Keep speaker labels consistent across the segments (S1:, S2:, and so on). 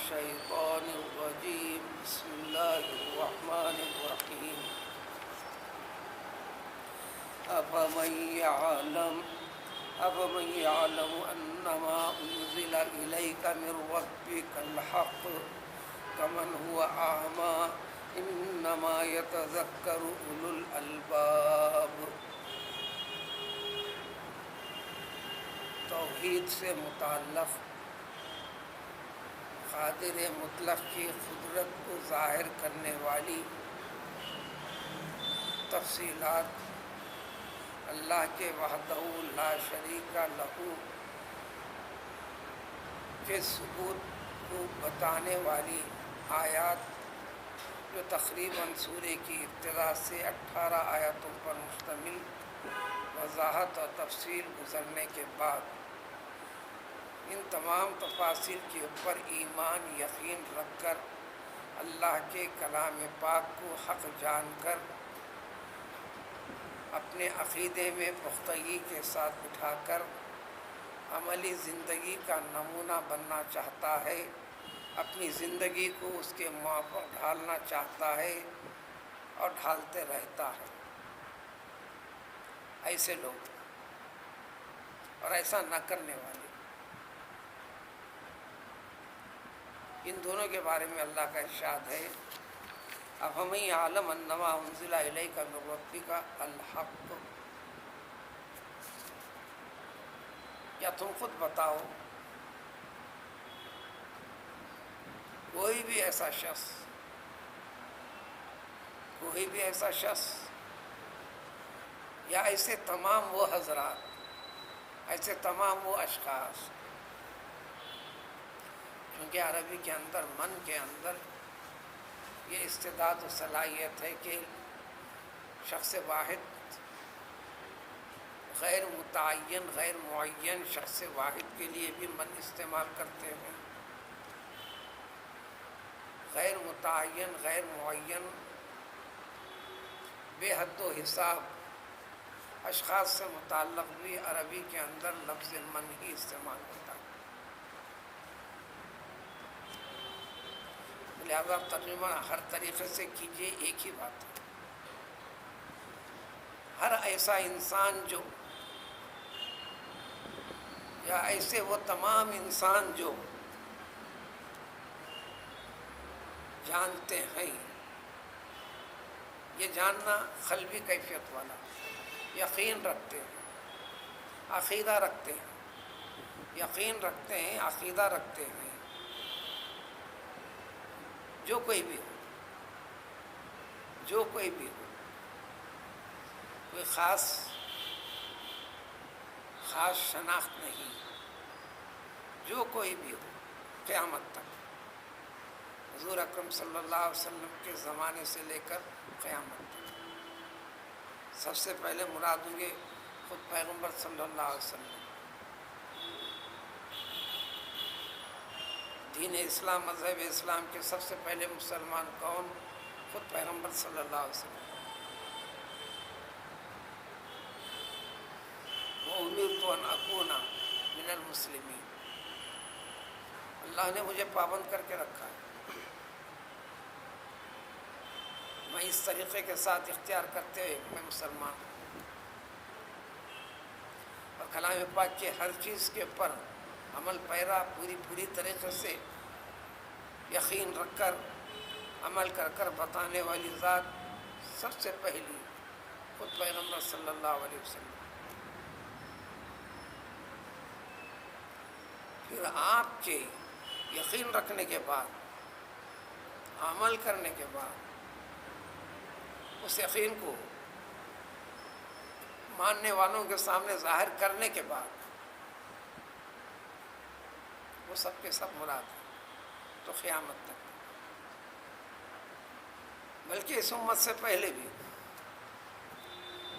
S1: الشيطان الرجيم بسم الله الرحمن الرحيم أفمن يعلم أنما أنزل إليك من ربك الحق كمن هو أعمى إنما يتذكر أولو الألباب۔ توحید سے متعلق قادر مطلق کی قدرت کو ظاہر کرنے والی تفصیلات، اللہ کے وحدہ لا شریک لہ کے ثبوت کو بتانے والی آیات، جو تقریباً سورہ کی ابتدا سے 18 آیاتوں پر مشتمل وضاحت اور تفصیل گزرنے کے بعد، ان تمام تفاصیل کے اوپر ایمان یقین رکھ کر اللہ کے کلام پاک کو حق جان کر اپنے عقیدے میں پختگی کے ساتھ اٹھا کر عملی زندگی کا نمونہ بننا چاہتا ہے، اپنی زندگی کو اس کے موافق ڈھالنا چاہتا ہے اور ڈھالتے رہتا ہے۔ ایسے لوگ اور ایسا نہ کرنے والے، ان دونوں کے بارے میں اللہ کا ارشاد ہے، أَفَمَن يَعْلَمْ أَنَّمَا أُنزِلَ إِلَيْكَ مِن رَّبِّكَ الْحَقُّ، کیا تم خود بتاؤ کوئی بھی ایسا شخص یا ایسے تمام وہ حضرات، ایسے تمام وہ اشخاص، کیونکہ عربی کے اندر من کے اندر یہ استعداد و صلاحیت ہے کہ شخص واحد، غیر متعین غیر معین شخص واحد کے لیے بھی من استعمال کرتے ہیں، غیر متعین غیر معین بے حد و حساب اشخاص سے متعلق بھی عربی کے اندر لفظ من ہی استعمال ہوتا ہے۔ لہذا ترجمہ ہر طریقے سے کیجیے، ایک ہی بات ہے، ہر ایسا انسان جو، یا ایسے وہ تمام انسان جو جانتے ہیں، یہ جاننا قلبی کیفیت والا، یقین رکھتے ہیں، عقیدہ رکھتے ہیں، یقین رکھتے ہیں، عقیدہ رکھتے ہیں، جو کوئی بھی ہو، کوئی خاص شناخت نہیں، جو کوئی بھی ہو قیامت تک، حضور اکرم صلی اللہ علیہ وسلم کے زمانے سے لے کر قیامت تک، سب سے پہلے مراد ہوں گے خود پیغمبر صلی اللہ علیہ وسلم۔ دین اسلام، مذہب اسلام کے سب سے پہلے مسلمان کون؟ خود پیغمبر صلی اللہ علیہ وسلم۔ وَأُمِرْتُ أَنْ أَكُونَ مِنَ الْمُسْلِمِينَ، اللہ نے مجھے پابند کر کے رکھا ہے، میں اس طریقے کے ساتھ اختیار کرتے ہوئے میں مسلمان ہوں، اور کلام پاک کے ہر چیز کے اوپر عمل پیرا، پوری طریقے سے یقین رکھ کر عمل کر بتانے والی ذات سب سے پہلی خود پیغمبر صلی اللہ علیہ وسلم۔ پھر آپ کے یقین رکھنے کے بعد، عمل کرنے کے بعد، اس یقین کو ماننے والوں کے سامنے ظاہر کرنے کے بعد، وہ سب کے سب مراد ہیں تو قیامت تک، بلکہ اس امت سے پہلے بھی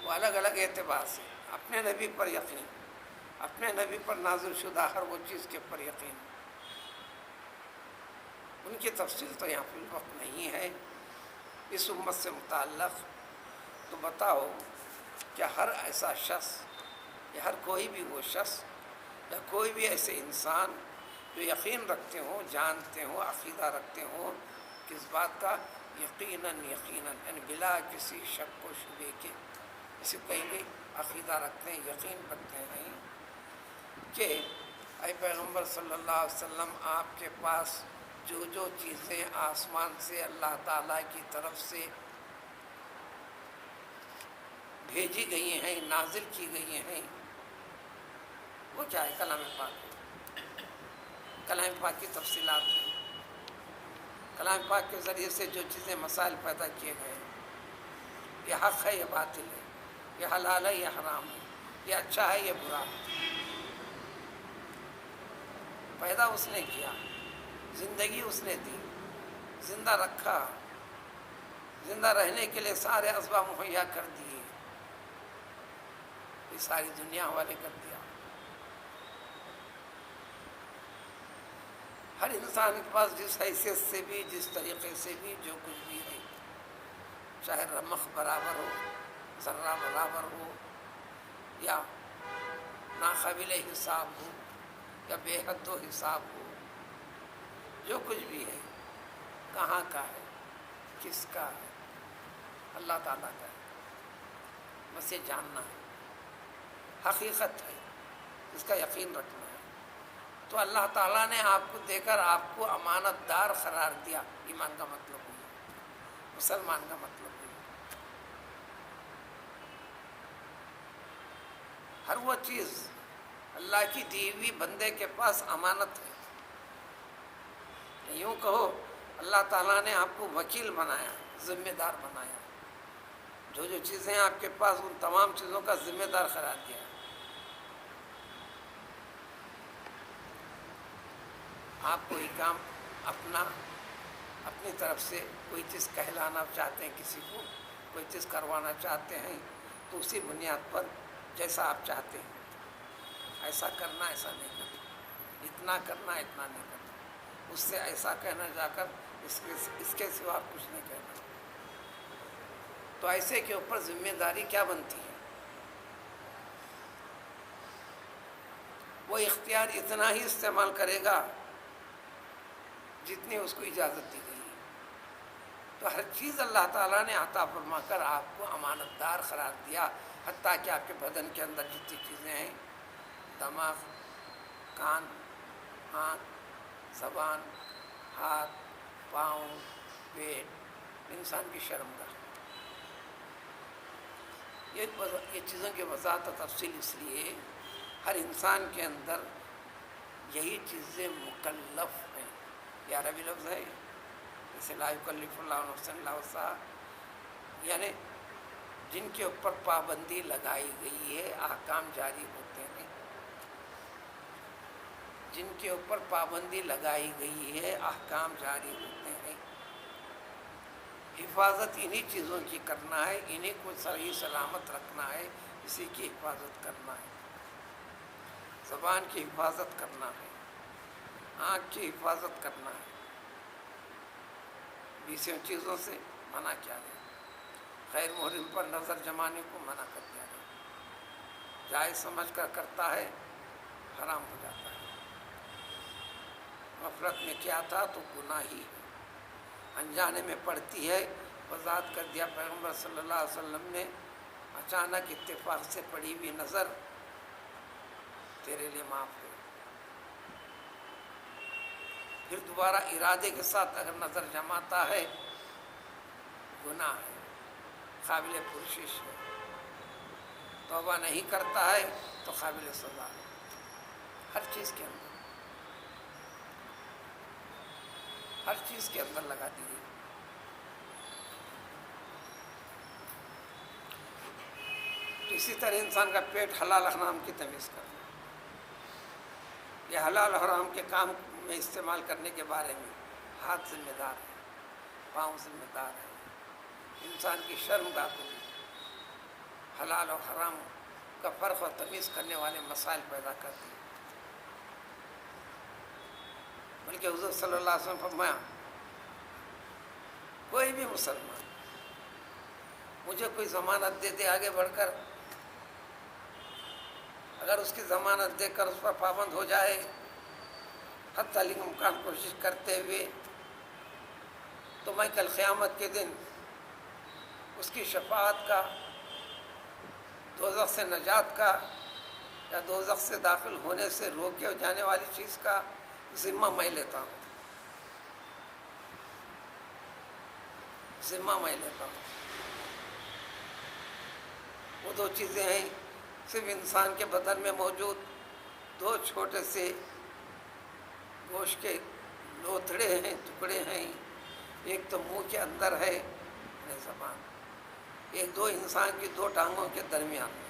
S1: وہ الگ الگ اعتبار سے اپنے نبی پر یقین، اپنے نبی پر نازل شدہ ہر وہ چیز کے پر یقین، ان کی تفصیل تو یہاں فی الوقت نہیں ہے اس امت سے متعلق۔ تو بتاؤ کہ ہر ایسا شخص یا ہر کوئی بھی وہ شخص یا کوئی بھی ایسے انسان جو یقین رکھتے ہوں، جانتے ہوں، عقیدہ رکھتے ہوں، کس بات کا؟ یقیناً یعنی بلا کسی شک و شبے کے، اسے کہیں گے عقیدہ رکھتے ہیں، یقین رکھتے ہیں کہ اے پیغمبر صلی اللہ علیہ وسلم، آپ کے پاس جو چیزیں آسمان سے اللہ تعالیٰ کی طرف سے بھیجی گئی ہیں، نازل کی گئی ہیں، وہ کیا ہے؟ کلام پاک، کلام پاک کی تفصیلات ہیں۔ کلام پاک کے ذریعے سے جو چیزیں مسائل پیدا کیے گئے ہیں، یہ حق ہے، یہ باطل ہے، یہ حلال ہے، یہ حرام ہے، یہ اچھا ہے، یہ برا ہے، پیدا اس نے کیا، زندگی اس نے دی، زندہ رکھا، زندہ رہنے کے لیے سارے اسباب مہیا کر دیے، یہ ساری دنیا حوالے کر دیا۔ ہر انسان کے پاس جس حیثیت سے بھی، جس طریقے سے بھی، جو کچھ بھی ہے، چاہے رمق برابر ہو، ذرہ برابر ہو، یا ناقابل حساب ہو، یا بے حد و حساب ہو، جو کچھ بھی ہے، کہاں کا ہے، کس کا ہے؟ اللہ تعالیٰ کا ہے، بس یہ جاننا ہے، حقیقت ہے، اس کا یقین رکھنا ہے۔ تو اللہ تعالیٰ نے آپ کو دے کر آپ کو امانت دار قرار دیا، ایمان کا مطلب ہوئی، مسلمان کا مطلب ہوئی۔ ہر وہ چیز اللہ کی دی ہوئی بندے کے پاس امانت ہے۔ یوں کہو، اللہ تعالیٰ نے آپ کو وکیل بنایا، ذمہ دار بنایا، جو چیزیں آپ کے پاس، ان تمام چیزوں کا ذمہ دار قرار دیا۔ آپ کوئی کام اپنی طرف سے کوئی چیز کہلانا چاہتے ہیں، کسی کو کوئی چیز کروانا چاہتے ہیں، تو اسی بنیاد پر جیسا آپ چاہتے ہیں، ایسا کرنا، ایسا نہیں کرنا، اتنا کرنا، اتنا نہیں کرنا، اس سے ایسا کہنا، جا کر اس کے سوا آپ کچھ نہیں کہنا۔ تو ایسے کے اوپر ذمہ داری کیا بنتی ہے؟ وہ اختیار اتنا ہی استعمال کرے گا جتنی اس کو اجازت دی گئی ہے۔ تو ہر چیز اللہ تعالیٰ نے عطا فرما کر آپ کو امانت دار قرار دیا، حتیٰ کہ آپ کے بدن کے اندر جتنی چیزیں ہیں، دماغ، کان، آنکھ، زبان، ہاتھ، پاؤں، پیٹ، انسان کی شرمگاہ، یہ چیزوں کی وضاحت و تفصیل اس لیے ہر انسان کے اندر یہی چیزیں مکلف ہیں۔ یہ عربی لفظ ہے، جیسے لا یکلف اللہ نفسا الا وسعہا، یعنی جن کے اوپر پابندی لگائی گئی ہے، احکام جاری ہوتے ہیں، جن کے اوپر پابندی لگائی گئی ہے، احکام جاری ہوتے ہیں، حفاظت انہی چیزوں کی کرنا ہے، انہی کو صحیح سلامت رکھنا ہے، اسی کی حفاظت کرنا ہے، زبان کی حفاظت کرنا ہے، آنکھ کی حفاظت کرنا ہے، بیسوں چیزوں سے منع کیا گیا، غیر محرم پر نظر جمانے کو منع کر دیا گیا، جائز سمجھ کر کرتا ہے، حرام ہو جاتا ہے، غفلت میں کیا تھا تو گناہ ہی ہے، انجانے میں پڑتی ہے، وضاحت کر دیا پیغمبر صلی اللہ علیہ وسلم نے، اچانک اتفاق سے پڑی ہوئی نظر تیرے لیے معاف ہے، پھر دوبارہ ارادے کے ساتھ اگر نظر جماتا ہے، گناہ ہے، قابل پرشش ہے، توبہ نہیں کرتا ہے تو قابل سزا ہے، ہر چیز کے اندر، ہر چیز کے اندر لگا دی گئی۔ تو اسی طرح انسان کا پیٹ حلال حرام کی تمیز کرنا، یہ حلال حرام کے کام میں استعمال کرنے کے بارے میں ہاتھ ذمہ دار ہے، پاؤں ذمہ دار ہے، انسان کی شرمگاہ کو بھی حلال اور حرام کا فرق اور تمیز کرنے والے مسائل پیدا کرتی ہے۔ بلکہ حضور صلی اللہ علیہ وسلم فرمایا، کوئی بھی مسلمان مجھے کوئی ضمانت دے دے آگے بڑھ کر، اگر اس کی ضمانت دے کر اس پر پابند ہو جائے، حتی الامکان کوشش کرتے ہوئے تو میں کل قیامت کے دن اس کی شفاعت کا، دوزخ سے نجات کا یا دوزخ سے داخل ہونے سے روکے جانے والی چیز کا ذمہ میں لیتا ہوں، ذمہ میں لیتا ہوں۔ وہ دو چیزیں ہیں صرف انسان کے بدن میں موجود، دو چھوٹے سے گوشت کے لوتھڑے ہیں، ٹکڑے ہیں، ایک تو منہ کے اندر ہے یعنی زبان، ایک دو انسان کی دو ٹانگوں کے درمیان میں۔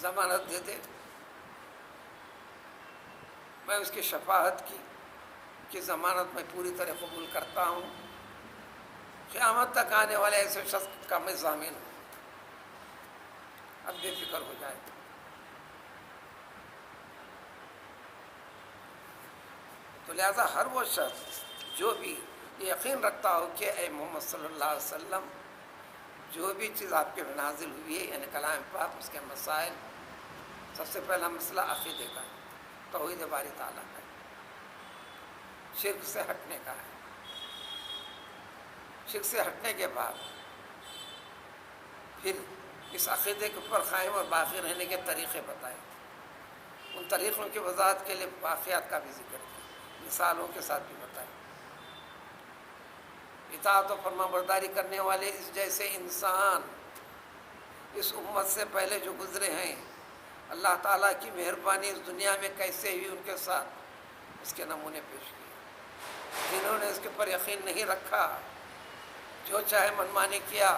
S1: ضمانت دے دے، میں اس کی شفاعت کی ضمانت میں پوری طرح قبول کرتا ہوں، قیامت تک آنے والے ایسے شخص کا میں ضامن ہوں، اب بے فکر ہو جائے۔ تو لہذا ہر وہ شخص جو بھی یہ یقین رکھتا ہو کہ اے محمد صلی اللہ علیہ وسلم جو بھی چیز آپ کے نازل ہوئی ہے یعنی کلام پاک، اس کے مسائل، سب سے پہلا مسئلہ عقیدے کا ہے، توحید باری تعالیٰ کا ہے، شرک سے ہٹنے کا ہے۔ شرک سے ہٹنے کے بعد پھر اس عقیدے کے اوپر قائم اور باقی رہنے کے طریقے بتائے، ان طریقوں کی وضاحت کے لیے واقعات کا بھی ذکر کیا، مثالوں کے ساتھ بھی بتائے۔ اطاعت و فرما برداری کرنے والے اس جیسے انسان اس امت سے پہلے جو گزرے ہیں، اللہ تعالیٰ کی مہربانی اس دنیا میں کیسے ہوئی ان کے ساتھ، اس کے نمونے پیش کیے۔ جنہوں نے اس کے پر یقین نہیں رکھا، جو چاہے منمانی کیا،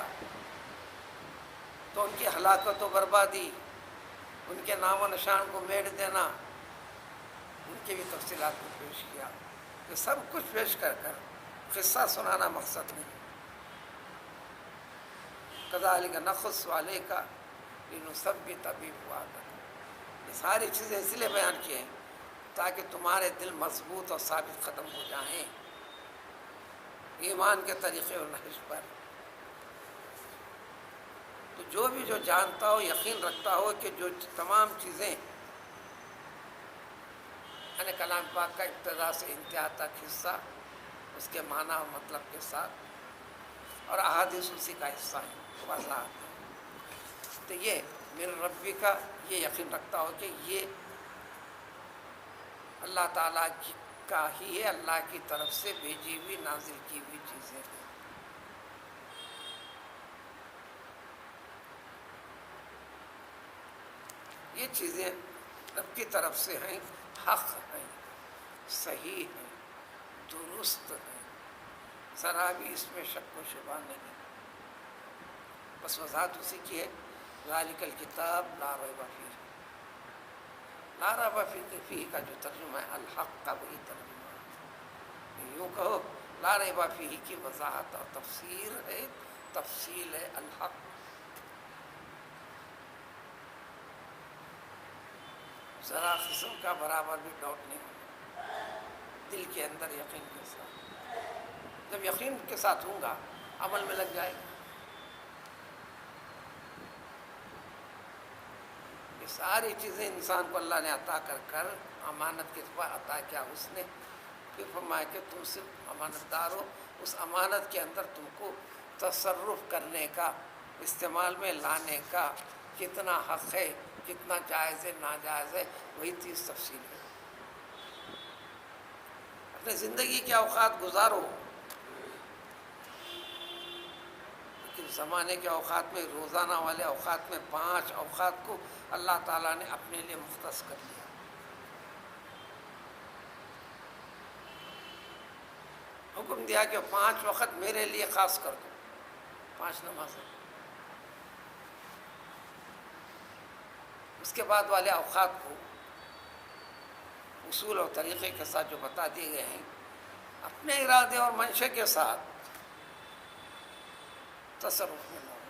S1: تو ان کی ہلاکت و بربادی، ان کے نام و نشان کو میٹ دینا، ان کی بھی تفصیلات کو پیش کیا۔ یہ سب کچھ پیش کر قصہ سنانا مقصد نہیں۔ کذالک نقص علیک لنثبت بہ فؤادک، یہ ساری چیزیں اس لیے بیان کی ہیں تاکہ تمہارے دل مضبوط اور ثابت قدم ہو جائیں ایمان کے طریقے اور نہج پر۔ تو جو بھی جو جانتا ہو، یقین رکھتا ہو کہ جو تمام چیزیں یعنی کلام پاک کا ابتدا سے انتہا تک حصہ اس کے معنی اور مطلب کے ساتھ، اور احادیث اسی کا حصہ ہیں، وضاحت ہے۔ تو یہ میرے ربی کا یہ یقین رکھتا ہو کہ یہ اللہ تعالیٰ کا ہی ہے، اللہ کی طرف سے بھیجی ہوئی نازل کی ہوئی چیزیں ہیں۔ یہ چیزیں رب کی طرف سے ہیں، حق ہیں، صحیح ہیں، درست ہیں، ذرا بھی اس میں شک و شبہ نہیں۔ بس وضاحت اسی کی ہے، ذالک الکتاب لا ریب فیہ، لا ریب فیہ کا جو ترجمہ ہے الحق کا وہی ترجمہ ہے۔ یوں کہو لا ریب فیہ کی وضاحت اور تفسیر ہے، تفصیل ہے الحق۔ ذرا قسم کا برابر بھی ڈاؤٹ نہیں ہوگا، دل کے اندر یقین کے ساتھ۔ جب یقین کے ساتھ ہوں گا عمل میں لگ جائے گا۔ یہ ساری چیزیں انسان کو اللہ نے عطا کر امانت کے طور عطا کیا اس نے، پھر فرمایا کہ تم صرف امانت دار ہو، اس امانت کے اندر تم کو تصرف کرنے کا، استعمال میں لانے کا کتنا حق ہے، کتنا جائز ہے، ناجائز ہے، وہی چیز تفصیل ہے۔ اپنے زندگی کے اوقات گزارو، لیکن زمانے کے اوقات میں، روزانہ والے اوقات میں 5 اوقات کو اللہ تعالیٰ نے اپنے لیے مختص کر دیا۔ حکم دیا کہ 5 وقت میرے لیے خاص کر دو، 5 نمازیں۔ اس کے بعد والے اوقات کو اصول اور طریقے کے ساتھ جو بتا دیے گئے ہیں، اپنے ارادے اور منشے کے ساتھ تصرف میں لاؤ۔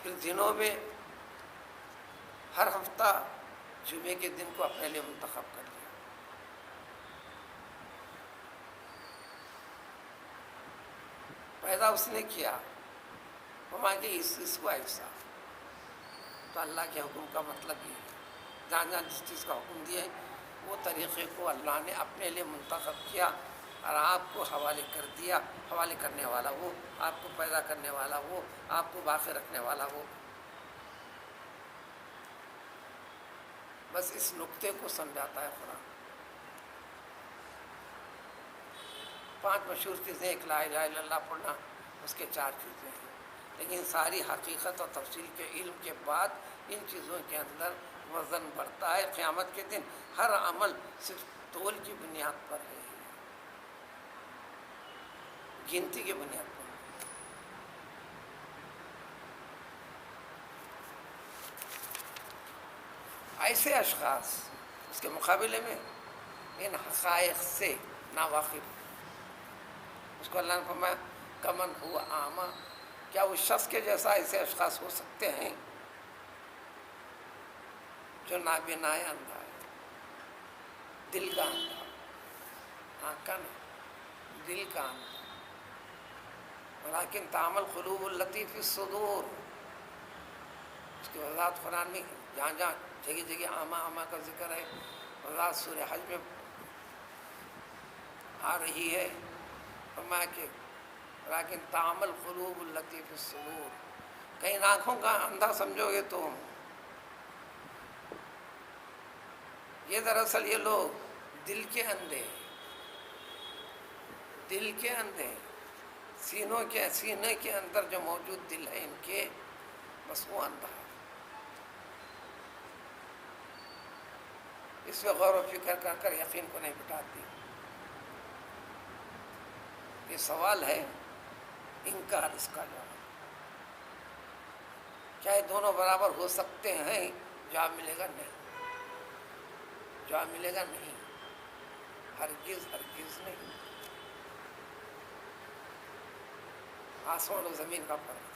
S1: پھر دنوں میں ہر ہفتہ جمعے کے دن کو اپنے لیے منتخب کر دیا۔ پیدا لہذا اس نے کیا فرمایا کہ اس کو ایسا. تو اللہ کے حکم کا مطلب یہ ہے جہاں جہاں جس چیز کا حکم دیا ہے وہ طریقے کو اللہ نے اپنے لیے منتخب کیا اور آپ کو حوالے کر دیا. حوالے کرنے والا وہ، آپ کو پیدا کرنے والا وہ، آپ کو باقی رکھنے والا وہ. بس اس نقطے کو سمجھاتا ہے قرآن. 5 مشہور چیزیں، ایک لا الہ الا اللہ پڑھنا، اس کے 4 چیزیں ہیں، لیکن ساری حقیقت اور تفصیل کے علم کے بعد ان چیزوں کے اندر وزن بڑھتا ہے. قیامت کے دن ہر عمل صرف تول کی بنیاد پر ہے، گنتی کی بنیاد پر. ایسے اشخاص اس کے مقابلے میں ان حقائق سے ناواقف، اس کو اللہ نے فرمایا کمن ہوا اعمیٰ، کیا اس شخص کے جیسا ایسے اشخاص ہو سکتے ہیں جو نابینا ہے، اندھا ہے، دل کا اندھا، آنکھ کا نہیں، دل کا اندھا. ولیکن تعمل قلوب التی فی الصدور، اس کی وضاحت قرآن میں جہاں جہاں جگہ جگہ اعمیٰ کا ذکر ہے، وضاحت سورہ حج میں آ رہی ہے. فرمایا کہ لیکن تعمل قلوب التی فی الصدور، کہیں آنکھوں کا اندھا سمجھو گے تو یہ دراصل یہ لوگ دل کے اندھے، دل کے اندھے، سینے کے اندر جو موجود دل ہے ان کے، بس وہ اندھا ہے. اس پہ غور و فکر کر کر یقین کو نہیں بٹھاتی. یہ سوال ہے انکار اس کا جواب. کیا یہ دونوں برابر ہو سکتے ہیں؟ جواب ملے گا نہیں، جواب ملے گا نہیں، ہرگز ہرگز نہیں. آسمان و زمین کا فرق.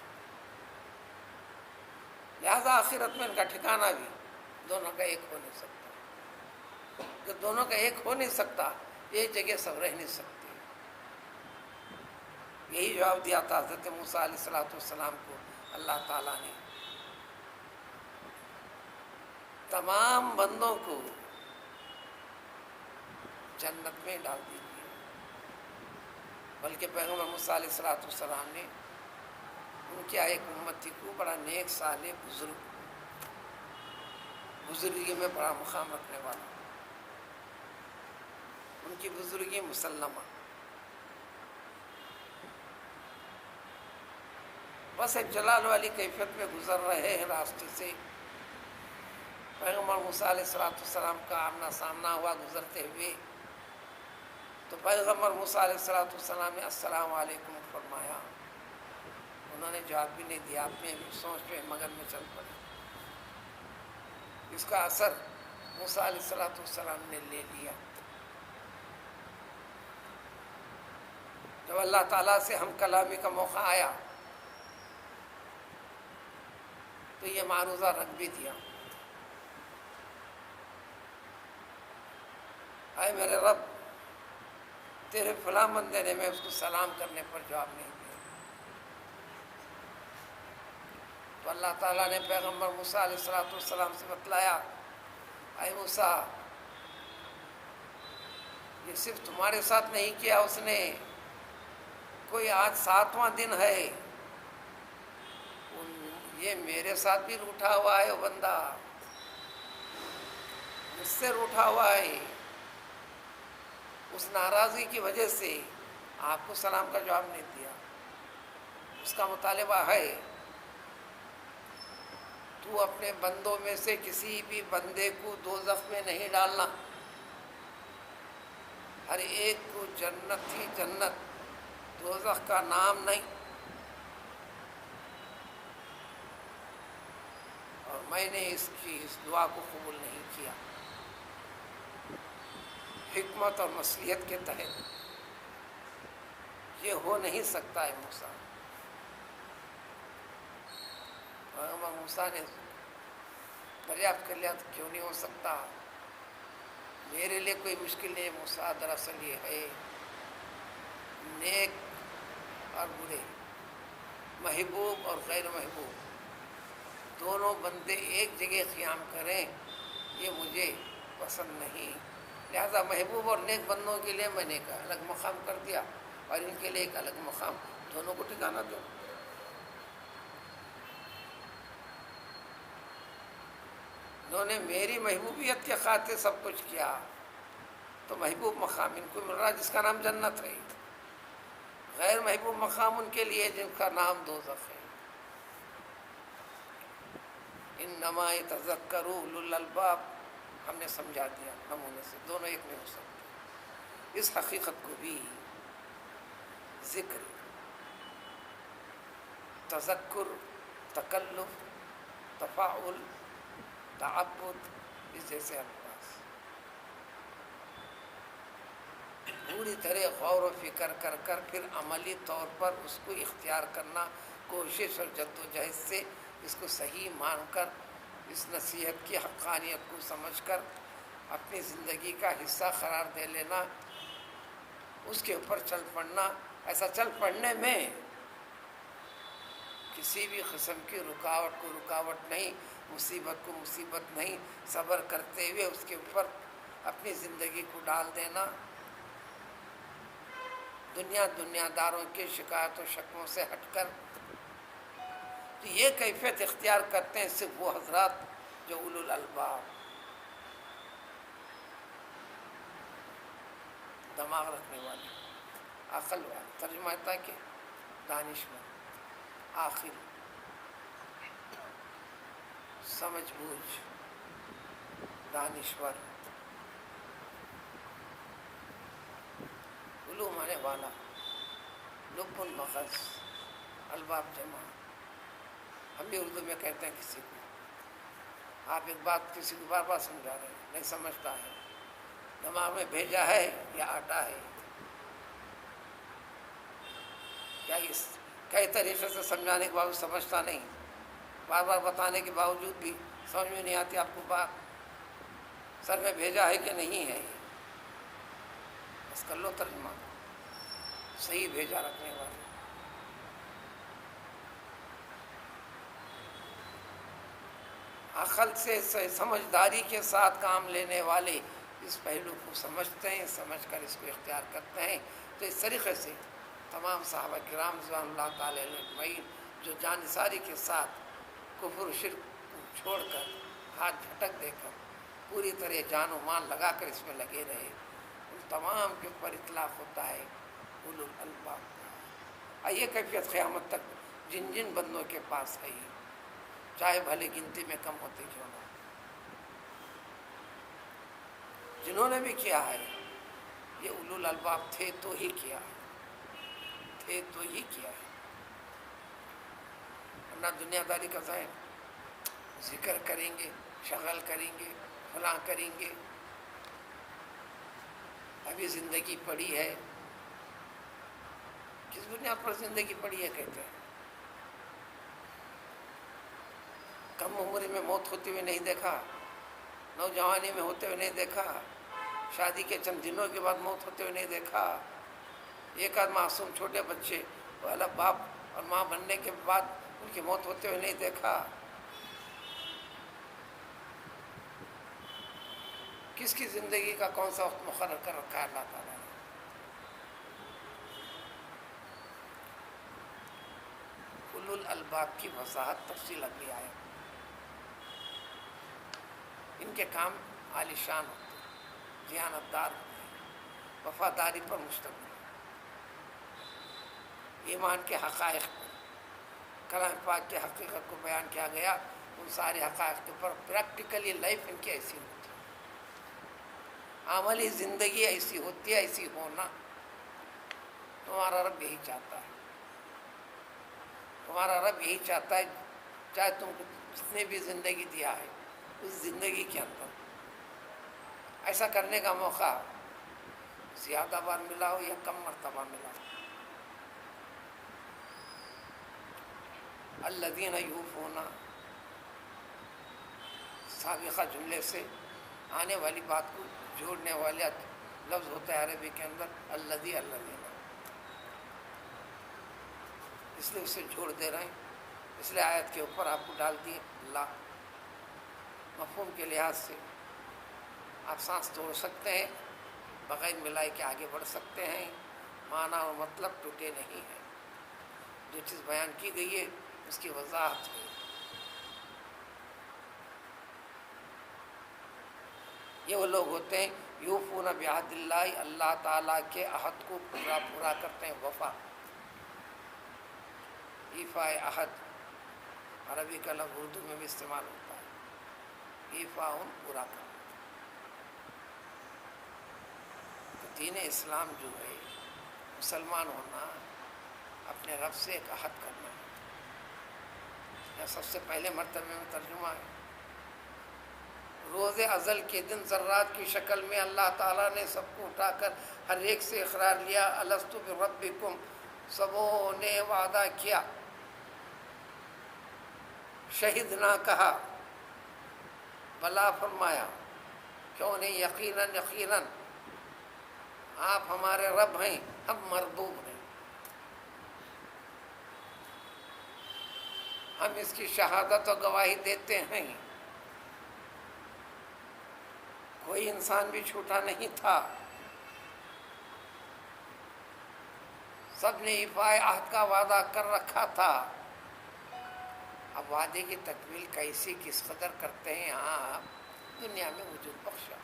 S1: لہذا آخرت میں ان کا ٹھکانہ بھی دونوں کا ایک ہو نہیں سکتا. کہ دونوں کا ایک ہو نہیں سکتا، ایک جگہ سب رہ نہیں سکتے. یہی جواب دیا تھا حضرت موسیٰ علیہ السلام کو اللہ تعالیٰ نے. تمام بندوں کو جنت میں ڈال دیجیے، بلکہ پیغمبر موسیٰ علیہ السلام نے ان کی ایک امتی کو بڑا نیک صالح بزرگی میں بڑا مقام رکھنے والا، ان کی بزرگی مسلمہ، بس ایک جلال والی کیفیت میں گزر رہے ہیں راستے سے. پیغمبر موسیٰ علیہ السلام کا آمنا سامنا ہوا گزرتے ہوئے، تو پیغمبر موسیٰ علیہ السلام نے السلام علیکم فرمایا. انہوں نے جواب بھی نہیں دیا، اپنے سوچ میں مگن میں چل پڑے. اس کا اثر موسیٰ علیہ السلام نے لے لیا. جب اللہ تعالیٰ سے ہم کلامی کا موقع آیا تو یہ معروضہ رکھ بھی دیا، اے میرے رب، تیرے فلاں بندے نے، میں اس کو سلام کرنے پر جواب نہیں دیا. تو اللہ تعالیٰ نے پیغمبر موسیٰ علیہ السلام سے بتلایا، اے موسیٰ، یہ صرف تمہارے ساتھ نہیں کیا اس نے، کوئی آج 7واں دن ہے، یہ میرے ساتھ بھی روٹھا ہوا ہے، وہ بندہ مجھ سے روٹھا ہوا ہے. اس ناراضی کی وجہ سے آپ کو سلام کا جواب نہیں دیا. اس کا مطالبہ ہے تو اپنے بندوں میں سے کسی بھی بندے کو دوزخ میں نہیں ڈالنا، ہر ایک کو جنت ہی جنت، دوزخ کا نام نہیں. اور میں نے اس دعا کو قبول نہیں کیا. حکمت اور مصلحت کے تحت یہ ہو نہیں سکتا ہے موسیٰ. پیغمبر موسیٰ نے دریافت کر لیا تو کیوں نہیں ہو سکتا، میرے لیے کوئی مشکل نہیں. موسیٰ دراصل یہ ہے نیک اور برے محبوب اور غیر محبوب دونوں بندے ایک جگہ قیام کریں یہ مجھے پسند نہیں، لہذا محبوب اور نیک بندوں کے لیے میں نے ایک الگ مقام کر دیا اور ان کے لیے ایک الگ مقام، دونوں کو ٹھکانا دو۔ انہوں نے میری محبوبیت کے خاطر سب کچھ کیا، تو محبوب مقام ان کو مل رہا جس کا نام جنت ہے، غیر محبوب مقام ان کے لیے جن کا نام دوزخ ہے۔ انما یتذکر اولو الالباب، ہم نے سمجھا دیا نمونے سے، دونوں ایک نہیں ہو سکتے۔ اس حقیقت کو بھی ذکر، تذکر، تکلف، تفاعل، تعبد، اس جیسے الفاظ پوری طرح غور و فکر کر کر پھر عملی طور پر اس کو اختیار کرنا، کوشش اور جد و جہد سے اس کو صحیح مان کر، اس نصیحت کی حقانیت کو سمجھ کر اپنی زندگی کا حصہ قرار دے لینا، اس کے اوپر چل پڑنا۔ ایسا چل پڑنے میں کسی بھی قسم کی رکاوٹ کو رکاوٹ نہیں، مصیبت کو مصیبت نہیں، صبر کرتے ہوئے اس کے اوپر اپنی زندگی کو ڈال دینا۔ دنیا داروں کے شکایت و شکووں سے ہٹ کر تو یہ کیفیت اختیار کرتے ہیں صرف وہ حضرات جو اولو الالباب، دماغ رکھنے والے، عقل والے، ترجمہ ہوتا ہے کہ دانشور، عاقل، سمجھ بوجھ، دانشور، علوم آنے والا، لب المغز، الباب جمع، ہم بھی اردو میں کہتے ہیں کسی کو، آپ ایک بات کسی کو بار بار سمجھا رہے ہیں، نہیں سمجھتا ہے، دماغ میں بھیجا ہے یا آٹا ہے، کیا اس کئی طریقے سے سمجھانے کے باوجود سمجھتا نہیں، بار بار بتانے کے باوجود بھی سمجھ میں نہیں آتی آپ کو بات، سر میں بھیجا ہے کہ نہیں ہے، بس کر لو ترجمہ، صحیح بھیجا رکھنے والے۔ عقل سے سمجھداری کے ساتھ کام لینے والے اس پہلو کو سمجھتے ہیں، سمجھ کر اس کو اختیار کرتے ہیں، تو اس طریقے سے تمام صحابہ کرام رضوان اللہ تعالی علیہ اجمعین جو جانثاری کے ساتھ کفر و شرک کو چھوڑ کر، ہاتھ جھٹک دے کر، پوری طرح جان و مال لگا کر اس میں لگے رہے، ان تمام کے اوپر اطلاق ہوتا ہے اولو الالباب۔ یہ کیفیت قیامت تک جن جن بندوں کے پاس ہے، چاہے بھلے گنتی میں کم ہوتے کیوں نہ، جنہوں نے بھی کیا ہے یہ اولو الالباب تھے تو ہی کیا ہے، تھے تو ہی کیا ہے، ورنہ دنیا داری کا ظاہر ذکر کریں گے، شغل کریں گے، فلاں کریں گے، ابھی زندگی پڑی ہے، کس بنیاد پر زندگی پڑی ہے کہتے ہیں، کم عمر میں موت ہوتے ہوئے نہیں دیکھا، نوجوانی میں ہوتے ہوئے نہیں دیکھا، شادی کے چند دنوں کے بعد موت ہوتے ہوئے نہیں دیکھا، ایک آدھ معصوم چھوٹے بچے والا باپ اور ماں بننے کے بعد ان کی موت ہوتے ہوئے نہیں دیکھا، کس کی زندگی کا کون سا وقت مقرر کر رکھا ہے اللہ تعالیٰ نے۔ اولو الالباب کی وضاحت تفصیل اگلی آئے، ان کے کام عالی شان ہوتے ہیں، دیانتدار ہوتے ہیں، وفاداری پر مشتمل، ایمان کے حقائق پر، کلام پاک کی حقیقت کو بیان کیا گیا، ان سارے حقائق کے اوپر پریکٹیکلی لائف ان کی ایسی ہوتی ہے، عملی زندگی ایسی ہوتی ہے، ایسی ہونا تمہارا رب یہی چاہتا ہے، تمہارا رب یہی چاہتا ہے، چاہے تم کو جتنے بھی زندگی دیا ہے اس زندگی کے اندر ایسا کرنے کا موقع زیادہ بار ملا ہو یا کم مرتبہ ملا ہو۔ الذین یوفون، سابقہ جملے سے آنے والی بات کو جوڑنے والے لفظ ہوتا ہے عربی کے اندر الذی، الذین، اس اس لیے اسے جوڑ دے رہے ہیں، اس لیے آیت کے اوپر آپ کو ڈال دیے لا۔ مفہوم کے لحاظ سے آپ سانس توڑ سکتے ہیں، بغیر ملائی کے آگے بڑھ سکتے ہیں، معنی اور مطلب ٹوٹے نہیں ہیں۔ جو چیز بیان کی گئی ہے اس کی وضاحت ہے۔ یہ وہ لوگ ہوتے ہیں یوفون بعہد اللہ، اللہ تعالیٰ کے عہد کو پورا کرتے ہیں۔ وفا، ایفاء عہد، عربی کا لفظ اردو میں بھی استعمال ہوتا ہے، ایفاء پورا کرنا۔ تو دین اسلام جو ہے، مسلمان ہونا، اپنے رب سے ایک عہد کرنا ہے۔ یہ سب سے پہلے مرتبے میں ترجمہ ہے۔ روز ازل کے دن ذرات کی شکل میں اللہ تعالیٰ نے سب کو اٹھا کر ہر ایک سے اقرار لیا، الست بربکم، سبوں نے وعدہ کیا، شہید نہ کہا، بلا فرمایا، کیوں نہیں، یقیناً یقیناً آپ ہمارے رب ہیں، ہم مربوب ہیں۔ ہم اس کی شہادت و گواہی دیتے ہیں۔ کوئی انسان بھی چھوٹا نہیں تھا، سب نے ایفاء عہد کا وعدہ کر رکھا تھا۔ اب وعدے کی تکمیل کیسی کس قدر کرتے ہیں آپ، دنیا میں وجود بخشا۔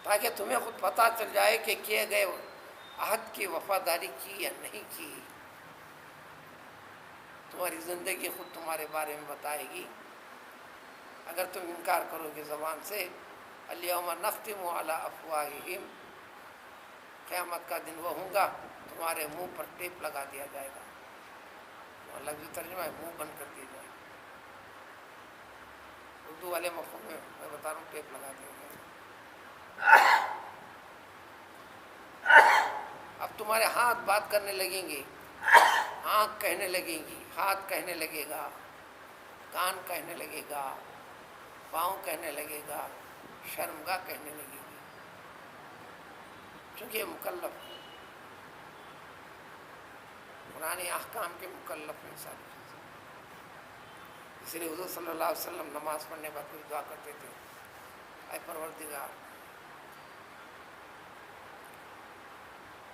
S1: تاکہ تمہیں خود پتہ چل جائے کہ کیے گئے عہد کی وفاداری کی یا نہیں کی۔ تمہاری زندگی خود تمہارے بارے میں بتائے گی۔ اگر تم انکار کرو گے زبان سے، الیوم نختم علی افواہہم، قیامت کا دن وہ ہوگا تمہارے منہ پر ٹیپ لگا دیا جائے گا۔ لفظی ترجمہ ہے منہ بند کر دیا جائے گا۔ اردو والے مفہوم میں بتا رہا ہوں، ٹیپ لگا دیا جائے گا۔ اب تمہارے ہاتھ بات کرنے لگیں گے، آنکھ کہنے لگیں گی، ہاتھ کہنے لگے گا، کان کہنے لگے گا، پاؤں کہنے لگے گا، شرمگاہ کہنے لگے گی، چونکہ یہ مکلف ہے، قرآن احکام کے مکلف ہیں ساری چیزیں۔ اس لیے حضور صلی اللہ علیہ وسلم نماز پڑھنے کے بعد کوئی دعا کرتے تھے، اے پروردگار،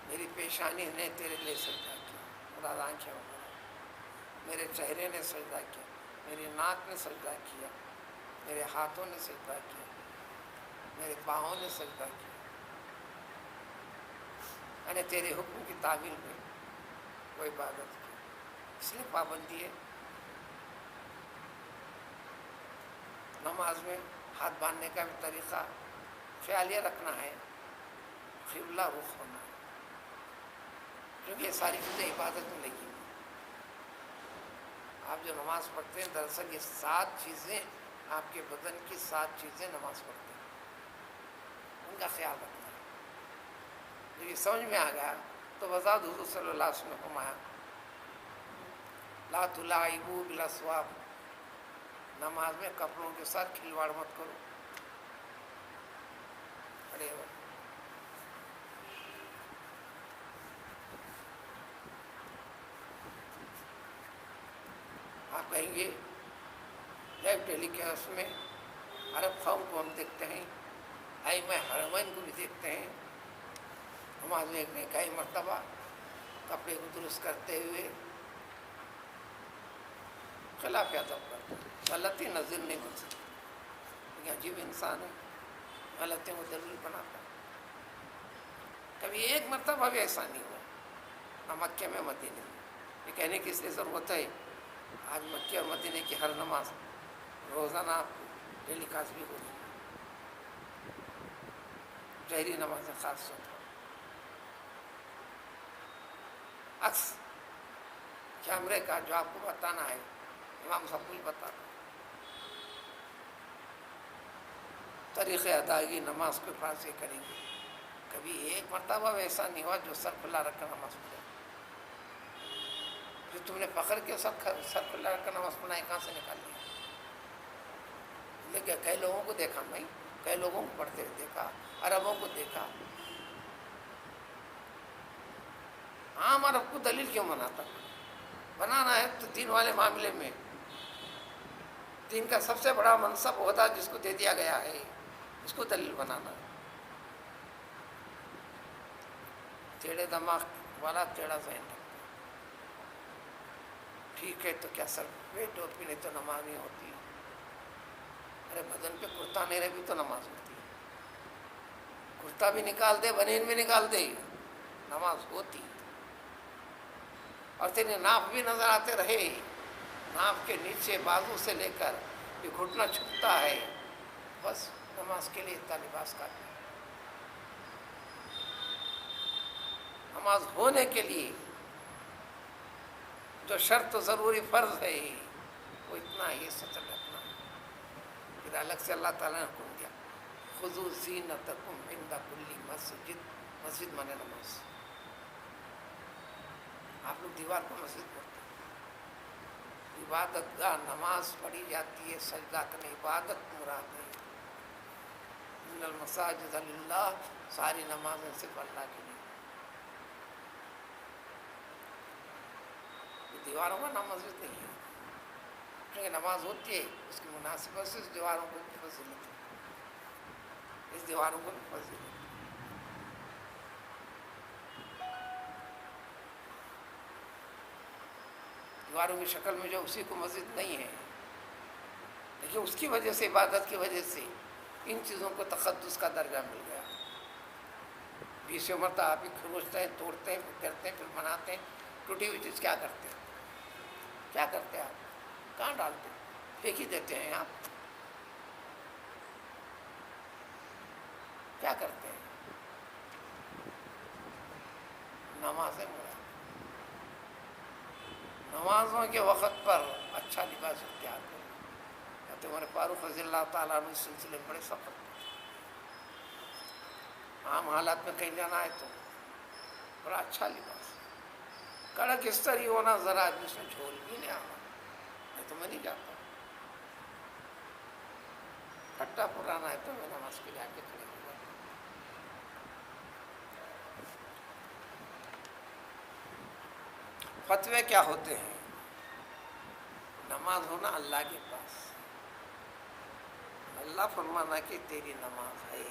S1: میری پیشانی نے تیرے لیے سجدہ کیا، مراد آنکھیں وغیرہ، میرے چہرے نے سجدہ کیا، میری ناک نے سجدہ کیا، میرے ہاتھوں نے سجدہ کیا، میرے پاؤں نے سجدہ کیا، میں نے تیرے حکم کی تعمیل میں وہ عبادت کی۔ اس لیے پابندی ہے نماز میں ہاتھ باندھنے کا بھی طریقہ خیال یہ رکھنا ہے قبلہ رخ ہونا، کیونکہ یہ ساری چیزیں عبادت میں لگی ہوئی۔ آپ جو نماز پڑھتے ہیں دراصل یہ 7 چیزیں، آپ کے بدن کی 7 چیزیں نماز پڑھتے ہیں، ان کا خیال رکھنا ہے۔ جب یہ سمجھ میں آ گیا تو وضاحت حضور صلی اللہ علیہ وسلم نے فرمایا لا تلاعبوا بالاسواب، نماز میں کپڑوں کے ساتھ کھلواڑ مت کرو۔ ارے آپ کہیں گے لائیو ٹیلی کاسٹ میں عرب قوم کو ہم دیکھتے ہیں، ائمہ حرمین کو بھی دیکھتے ہیں، نماز میں ایک کئی مرتبہ کپڑے کو درست کرتے ہوئے خلاف ادب کرتے ہیں۔ غلطی نظر نہیں بن سکتی، لیکن عجیب انسان ہے، غلطیوں کو دلیل بناتا ہے۔ کبھی ایک مرتبہ بھی ایسا نہیں ہوا، نہ مکے میں مدینے میں۔ یہ کہنے کی اس لیے ضرورت ہے آج مکے اور مدینے کی ہر نماز روزانہ ٹیلی کاسٹ بھی ہو رہی ہے، جہری نمازیں خاص طور پر۔ عکس کیمرے کا جو آپ کو بتانا ہے، امام سب کچھ بتاتا، طریقے ادائیگی نماز کے پاس سے کریں گے۔ کبھی ایک مرتبہ ایسا نہیں ہوا جو سر کھلا رکھ کر نماز پڑھے، جو تم نے فخر کے سر کھلا رکھ کر نماز پڑھنا کہاں سے نکال لیا؟ لیکن کئی لوگوں کو دیکھا میں، کئی لوگوں کو پڑھتے دیکھا، عربوں کو دیکھا، عام عرب کو دلیل کیوں بناتا؟ بنانا ہے تو دین والے معاملے میں دین کا سب سے بڑا منصب عہدہ جس کو دے دیا گیا ہے اس کو دلیل بنانا ہے۔ ٹیڑھے دماغ والا ٹیڑھا ذہن رکھتا ہے۔ ٹھیک ہے تو کیا سر پہ ٹوپی نہیں تو نماز نہیں ہوتی؟ ارے بدن پہ کرتا نہیں رہے بھی تو نماز ہوتی ہے۔ کرتا بھی نکال دے، بنین بھی نکال دے، نماز ہوتی۔ اور تیرے ناف بھی نظر آتے رہے، ناف کے نیچے بازو سے لے کر یہ گھٹنا چھپتا ہے، بس نماز کے لیے اتنا لباس کافی ہے۔ نماز ہونے کے لیے جو شرط و ضروری فرض ہے وہ اتنا ہی سطر رکھنا ہے۔ پھر الگ سے اللہ تعالیٰ نے حکم دیا خذوا زینتکم عند کل مسجد، مسجد مانے نماز۔ آپ لوگ دیوار پر مسجد پڑھتے ہیں، عبادت گاہ نماز پڑھی جاتی ہے، سجدہ کرنے عبادت مراد ہے۔ ان المساجد للہ، ساری نمازیں صرف اللہ کے لیے۔ دیواروں کا نام مسجد نہیں ہے، کیونکہ نماز ہوتی ہے اس کی مناسبت سے اس دیواروں کو بھی فضیلت ہے، اس دیواروں کو بھی فضیلت ہے۔ دیواروں کی شکل میں جو اسی کو مسجد نہیں ہے، لیکن اس کی وجہ سے، عبادت کی وجہ سے ان چیزوں کو تقدس کا درجہ مل گیا۔ 20 مرتبہ آپ ہی کھروچتے ہیں، توڑتے ہیں، پھر کرتے ہیں، پھر بناتے ہیں۔ ٹوٹی ہوئی چیز کیا کرتے ہیں؟ کیا کرتے ہیں آپ؟ کہاں ڈالتے ہیں؟ پھینک ہی دیتے ہیں۔ آپ کیا کرتے ہیں؟ نمازیں مراد۔ نمازوں کے وقت پر اچھا لباس اختیار کرو۔ حضرت عمر فاروق رضی اللہ تعالیٰ عنہ اس سلسلے میں بڑے سخت تھے۔ عام حالات میں کہیں جانا ہے تو بڑا اچھا لباس، کڑک استری ہونا، ذرا جس میں جھول بھی نہیں آنا، نہیں تو میں نہیں جاتا۔ پھٹا پرانا ہے تو میں نماز کے جا کے کھڑے ہو جاتا۔ فتوے کیا ہوتے ہیں؟ نماز ہونا اللہ کے پاس، اللہ فرمانا کہ تیری نماز ہے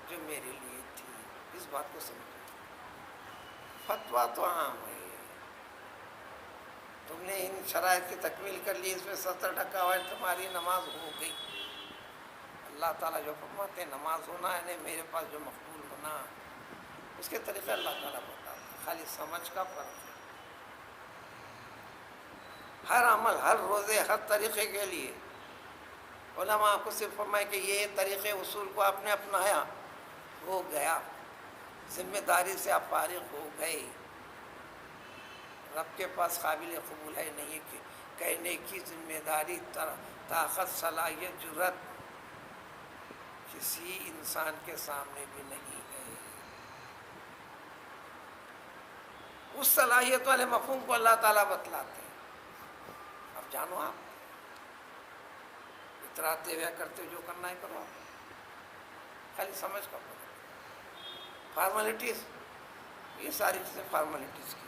S1: جو میرے لیے تھی، اس بات کو سمجھو۔ فتویٰ تو عام ہے، تم نے ان شرائط کی تکمیل کر لی، اس میں سطر ڈھکا ہوا ہے، تمہاری نماز ہو گئی۔ اللہ تعالیٰ جو فرماتے ہیں نماز ہونا ہے، نہیں میرے پاس جو مقبول ہونا، اس کے طریقے اللہ تعالیٰ بتاتا ہے، خالی سمجھ کا فرق ہے۔ ہر عمل، ہر روزے، ہر طریقے کے لیے علماء کو صرف فرمائے کہ یہ طریقے اصول کو آپ نے اپنایا، ہو گیا، ذمہ داری سے آپ فارغ ہو گئے۔ رب کے پاس قابل قبول ہے نہیں کہ کہنے کی ذمہ داری، طاقت، صلاحیت، جرأت کسی انسان کے سامنے بھی نہیں ہے۔ اس صلاحیت والے مفہوم کو اللہ تعالیٰ بتلاتے ہیں۔ اب جانو، آپ اتراتے ہوئے کرتے جو کرنا ہے کرو، آپ خالی سمجھ کا پڑھو۔ فارمیلٹیز، یہ ساری چیزیں فارمیلٹیز کی،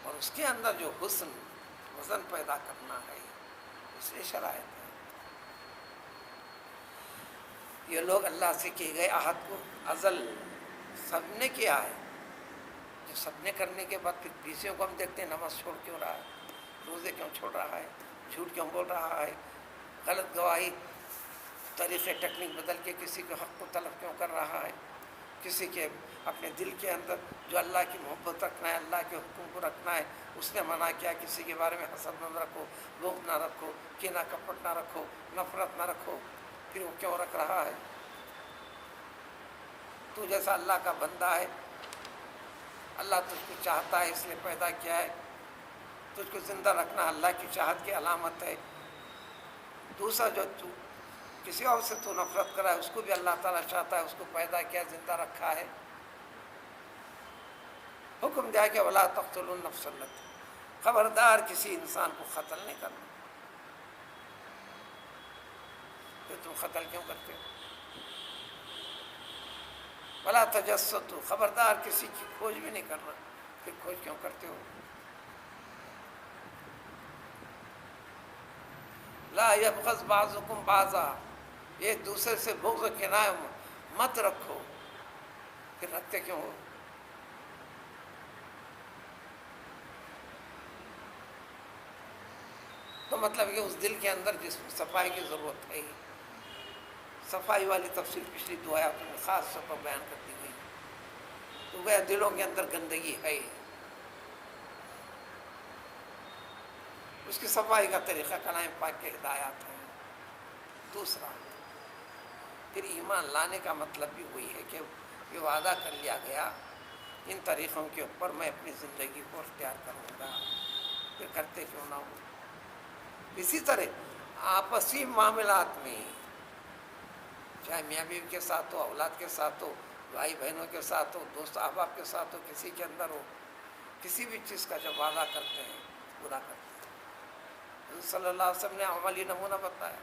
S1: اور اس کے اندر جو حسن وزن پیدا کرنا ہے، اس لیے شرائط ہے۔ یہ لوگ اللہ سے کیے گئے عہد کو ازل سب نے کیا ہے، جو سب نے کرنے کے بعد پھر بیسیوں کو ہم دیکھتے ہیں نماز چھوڑ کیوں رہا ہے، روزے کیوں چھوڑ رہا ہے، جھوٹ کیوں بول رہا ہے، غلط گواہی، طریقے ٹیکنیک بدل کے کسی کے حق کو طلب کیوں کر رہا ہے، کسی کے اپنے دل کے اندر جو اللہ کی محبت رکھنا ہے، اللہ کے حکم کو رکھنا ہے، اس نے منع کیا کسی کے بارے میں حسد نہ رکھو، بغض نہ رکھو، کینہ کپٹ نہ رکھو، نفرت نہ رکھو، پھر وہ کیوں رکھ رہا ہے؟ تو جیسا اللہ کا بندہ ہے، اللہ تجھ کو چاہتا ہے، اس لیے پیدا کیا ہے، تجھ کو زندہ رکھنا اللہ کی چاہت کی علامت ہے۔ دوسرا جو تو کسی اور سے تو نفرت کرا ہے، اس کو بھی اللہ تعالیٰ چاہتا ہے، اس کو پیدا کیا، زندہ رکھا ہے۔ حکم دیا کہ وَلَا تَقْتُلُوا النَّفْسَ الَّتِي، خبردار کسی انسان کو قتل نہیں کرنا۔ پھر تم قتل کیوں کرتے ہو؟ ولا تجسسوا، خبردار کسی کی کھوج بھی نہیں کرنا. پھر کھوج کیوں کرتے ہو؟ لا یبغض بعضکم بعضا، ایک دوسرے سے بغض و کنایہ مت رکھو. پھر رکھتے کیوں ہو؟ تو مطلب یہ اس دل کے اندر جس میں صفائی کی ضرورت ہے. صفائی والی تفصیل پچھلی دو آیاتوں میں خاص طور پر بیان کر دی گئی. تو وہ دلوں کے اندر گندگی ہے، اس کی صفائی کا طریقہ کلام پاک کے ہدایات ہیں. دوسرا، پھر ایمان لانے کا مطلب بھی وہی ہے کہ یہ وعدہ کر لیا گیا ان طریقوں کے اوپر میں اپنی زندگی کو اختیار کروں گا. پھر کرتے کیوں نہ ہو؟ اسی طرح آپسی معاملات میں، چاہے میاں بیوی کے ساتھ ہو، اولاد کے ساتھ ہو، بھائی بہنوں کے ساتھ ہو، دوست احباب کے ساتھ ہو، کسی کے اندر ہو، کسی بھی چیز کا جب وعدہ کرتے ہیں پورا کرتے ہیں. حضرت صلی اللہ علیہ وسلم نے عملی نمونہ بتایا.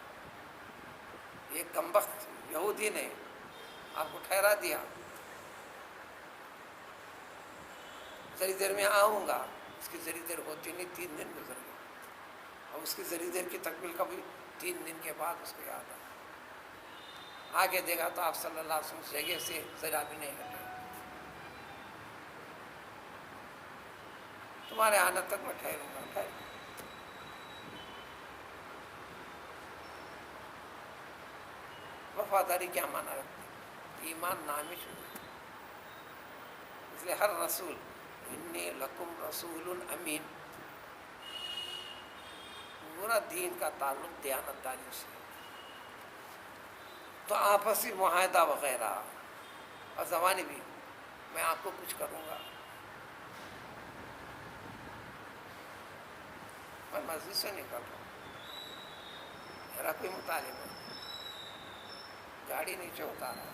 S1: ایک کمبخت یہودی نے آپ کو ٹھہرا دیا، ذری دیر میں آؤں گا. اس کی ذری دیر ہوتی نہیں، 3 دن گزر گئے. اور اس کی ذری دیر کی تکمیل کا بھی 3 دن کے بعد اس کو یاد آیا. آگے دیکھا تو آپ صلی اللہ علیہ وسلم اس جگہ سے ذرا بھی نہیں ہٹے. تمہارے آنے تک میں ٹھہروں گا. وفاداری کیا مانا رکھتی ہے؟ ایمان نامش ہو. اس لیے ہر رسول انی لکم رسول امین، پورا دین کا تعلق دیانتداری سے. تو آپسی معاہدہ وغیرہ اور زبانی بھی، میں آپ کو کچھ کروں گا، میں مسجد سے نہیں کر رہا ہوں، میرا کوئی مطالبہ نہیں، گاڑی نیچے اتارا.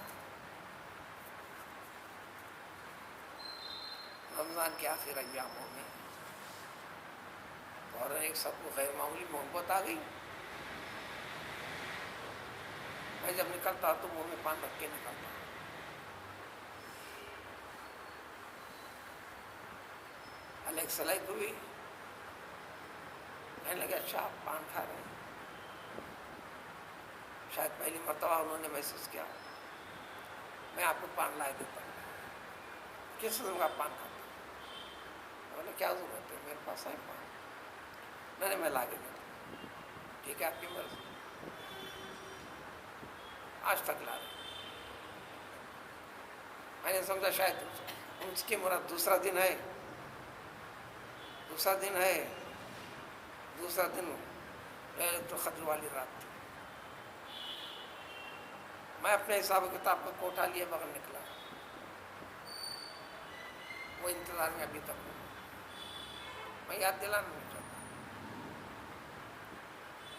S1: رمضان کے آخر ایاموں میں اور ایک سب کو غیر معمولی محبت آ گئی. میں جب نکلتا تو منہ میں پان رکھ کے نکلتا. الگ سلیک ہوئی، کہنے لگے اچھا آپ پان کھا رہے ہیں. شاید پہلی مرتبہ انہوں نے محسوس کیا. میں آپ کو پان لائے دیتا ہوں. کس قسم کا پان کھاتا ہوں؟ بولے کیا ضرورت ہے، میرے پاس ہے پان. میں لا کے دیتا ہوں. ٹھیک ہے، آپ کی مرضی. آج تک لا رہے. میں نے سمجھا شاید اس کی مراد دوسرا دن ہے. دوسرا دن لیلۃ القدر والی رات تھی. میں اپنے حساب و کتاب کا کوٹا لیے بغیر نکلا. وہ انتظار میں ابھی تک ہوں. میں یاد دلانا نہیں چاہتا،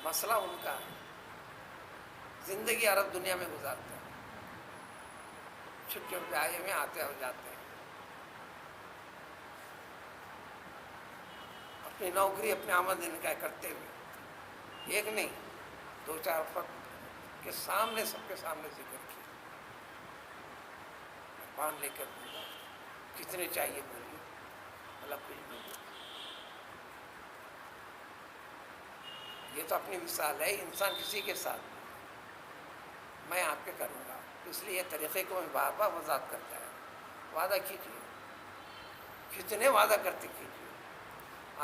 S1: مسئلہ ان کا ہے. زندگی عرب دنیا میں گزارتے ہیں، چھٹیوں پہ آئے ہوئے آتے اور جاتے ہیں. اپنی نوکری، اپنے آمد انکا کرتے ہوئے ایک نہیں 2-4 فرد کے سامنے، سب کے سامنے ذکر کیا. پان لے کر دوں گا، کتنے چاہیے بولیے، مطلب کچھ بھی. یہ تو اپنی مثال ہے. انسان کسی کے ساتھ میں آپ کے کروں گا، اس لیے یہ طریقے کو میں بار بار وضاحت کرتا ہے. وعدہ کیجیے، کتنے وعدہ کرتے کیجیے.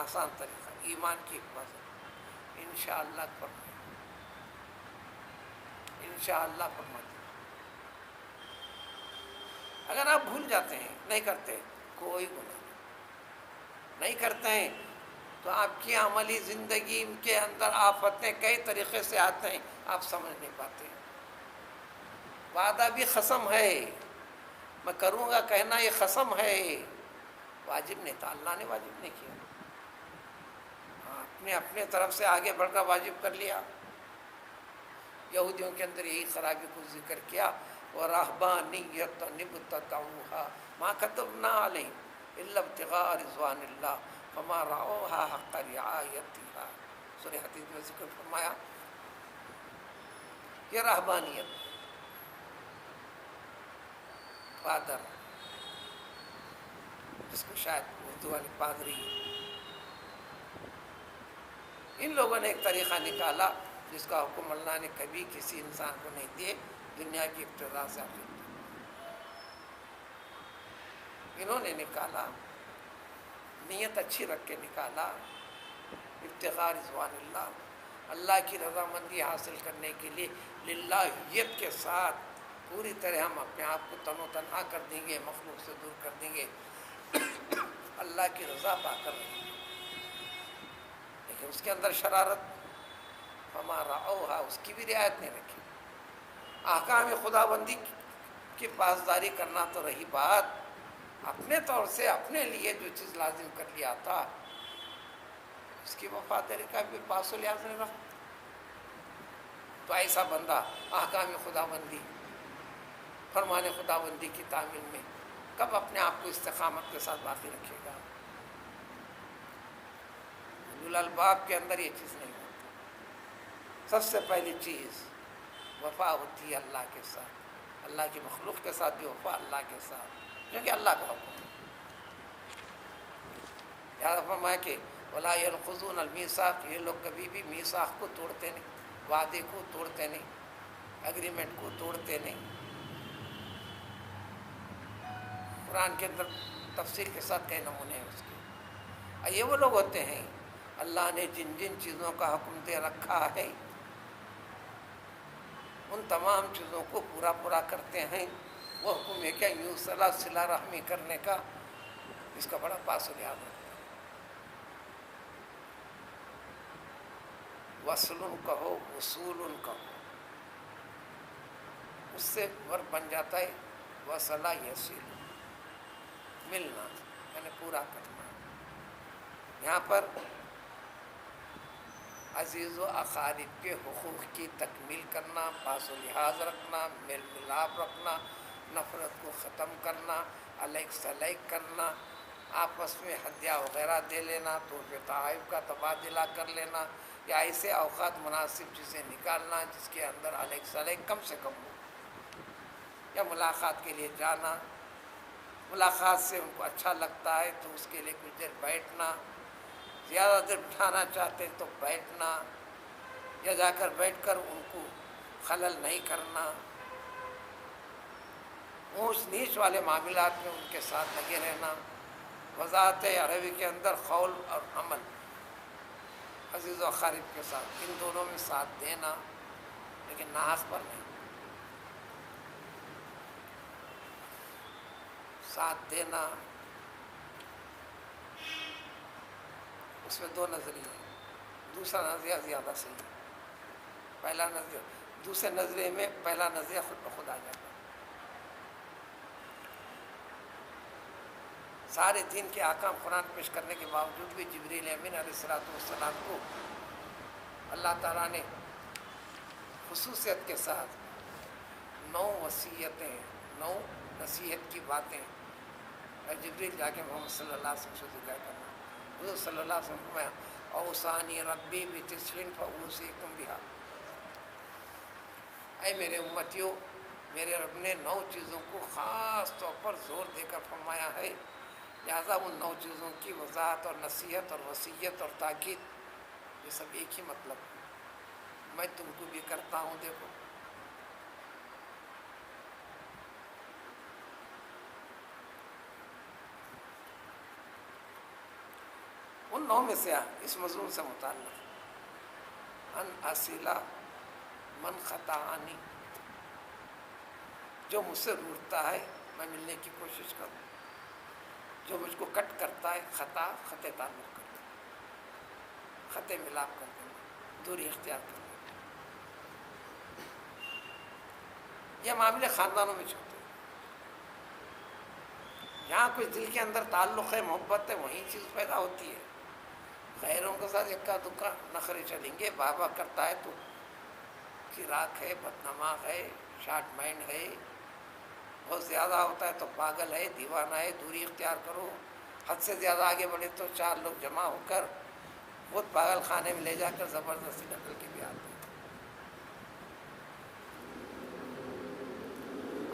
S1: آسان طریقہ ایمان کی حفاظت. انشاءاللہ فرمائیں، انشاءاللہ فرماتے. اگر آپ بھول جاتے ہیں، نہیں کرتے، کوئی گناہ نہیں کرتے ہیں، تو آپ کی عملی زندگی کے اندر آفتیں کئی طریقے سے آتے ہیں، آپ سمجھ نہیں پاتے. وعدہ بھی قسم ہے، میں کروں گا کہنا یہ قسم ہے. واجب نہیں تھا، اللہ نے واجب نہیں کیا. اپنے طرف سے آگے بڑھ کر واجب کر لیا. یہودیوں کے اندر یہی خرابی کو ذکر کیا. وَرَهْبَانِيَّةً ابْتَدَعُوهَا مَا كَتَبْنَا عَلَيْهِمْ إِلَّا ابْتِغَاءَ رِضْوَانِ اللَّهِ فَمَا رَعَوْهَا حَقَّ رِعَایَتِهَا. سورہ حدید میں ذکر فرمایا یہ رہبانیت. پادر، جس کو شاید اردو والے پادری، ان لوگوں نے ایک طریقہ نکالا جس کا حکم اللہ نے کبھی کسی انسان کو نہیں دیے دنیا کی ابتدا سے آخر تک۔ انہوں نے نکالا، نیت اچھی رکھ کے نکالا، ابتغاء رضوان اللہ، اللہ کی رضامندی حاصل کرنے کے لیے للہیت کے ساتھ پوری طرح ہم اپنے آپ کو تن و تنہا کر دیں گے، مخلوق سے دور کر دیں گے، اللہ کی رضا پا کر رہیں گے۔ لیکن اس کے اندر شرارت، فما رعوہا، اس کی بھی رعایت نہیں رکھی۔ احکام خداوندی کی پاسداری کرنا تو رہی بات، اپنے طور سے اپنے لیے جو چیز لازم کر لیا تھا اس کی وفاداری کا بھی پاس و لحاظ نہیں رکھا۔ تو ایسا بندہ احکام خداوندی، فرمان خداوندی کی تعمیل میں کب اپنے آپ کو استقامت کے ساتھ باقی رکھے گا؟ اولو الالباب کے اندر یہ چیز نہیں ہوتی۔ سب سے پہلی چیز وفا ہوتی ہے اللہ کے ساتھ، اللہ کی مخلوق کے ساتھ بھی وفا، اللہ کے ساتھ، کیونکہ اللہ کا حکم ہے۔ یاد فرمایا کہ وَلَا يَنْقُضُونَ الْمِيثَاقَ، یہ لوگ کبھی بھی میثاق کو توڑتے نہیں، وعدے کو توڑتے نہیں، ایگریمنٹ کو توڑتے نہیں۔ قرآن کے اندر تفصیل کے ساتھ کئی نمونے ہیں اس کے۔ یہ وہ لوگ ہوتے ہیں اللہ نے جن جن چیزوں کا حکم دے رکھا ہے ان تمام چیزوں کو پورا کرتے ہیں۔ وہ حکم ہے کیا؟ یوں صلہ رحمی کرنے کا، اس کا بڑا پاس و لحاظ ہے۔ وصل کہو، وصول کہو، اس سے ورب بن جاتا ہے وصلہ یصل، ملنا یعنی پورا کرنا۔ یہاں پر عزیز و اقارب کے حقوق کی تکمیل کرنا، پاس و لحاظ رکھنا، میل ملاپ رکھنا، نفرت کو ختم کرنا، علیک سلیک کرنا، آپس میں ہدیہ وغیرہ دے لینا، تحفے تحائف کا تبادلہ کر لینا، یا ایسے اوقات مناسب چیزیں نکالنا جس کے اندر علیک سلیک کم سے کم ہو، یا ملاقات کے لیے جانا، ملاقات سے ان کو اچھا لگتا ہے تو اس کے لیے کچھ دیر بیٹھنا، زیادہ دیر بٹھانا چاہتے ہیں تو بیٹھنا، یا جا کر بیٹھ کر ان کو خلل نہیں کرنا، اونچ نیچ والے معاملات میں ان کے ساتھ لگے رہنا۔ وضاحت عربی کے اندر قول اور عمل، عزیز و اقارب کے ساتھ، ان دونوں میں ساتھ دینا، لیکن ناحق پر نہیں۔ ساتھ دینا، اس میں دو نظریے ہیں، دوسرا نظریہ زیادہ صحیح ہے۔ پہلا نظریہ، دوسرے نظریے میں پہلا نظریہ خود بخود آ جاتا ہے۔ سارے دین کے احکام قرآن پیش کرنے کے باوجود بھی جبریل امین علیہ السلام کو اللہ تعالیٰ نے خصوصیت کے ساتھ 9 وصیتیں، 9 نصیحت کی باتیں، اور جبریل جا کے محمد صلی اللہ علیہ وسلم سے ذکر کرنا۔ حضور صلی اللہ علیہ وسلم میں اوصانی ربی بتسع فاوصیکم بہا، اے میرے امتیوں، میرے رب نے 9 چیزوں کو خاص طور پر زور دے کر فرمایا ہے، لہٰذا ان 9 چیزوں کی وضاحت اور نصیحت اور وصیت اور تاکید، یہ سب ایک ہی مطلب ہے۔ میں تم کو بھی کرتا ہوں، دیکھو ان 9 میں سے اس مضمون سے متعلق ان اصلہ من خطانی، جو مجھ سے روٹتا ہے میں ملنے کی کوشش کروں، جو مجھ کو کٹ کرتا ہے، خط تعلق کر دینا، خط ملاپ کر دینا، دوری اختیار کر دینا۔ یہ معاملے خاندانوں میں چھوٹے ہیں، جہاں کچھ دل کے اندر تعلق ہے، محبت ہے، وہیں چیز پیدا ہوتی ہے۔ غیروں کے ساتھ اکا دکا نخرے چلیں گے، بابا کرتا ہے تو فراق ہے، بدنما ہے، شارٹ مائنڈ ہے، بہت زیادہ ہوتا ہے تو پاگل ہے، دیوانہ ہے، دوری اختیار کرو، حد سے زیادہ آگے بڑھے تو 4 لوگ جمع ہو کر خود پاگل خانے میں لے جا کر زبردستی ڈھکل کے بھی آتے ہیں۔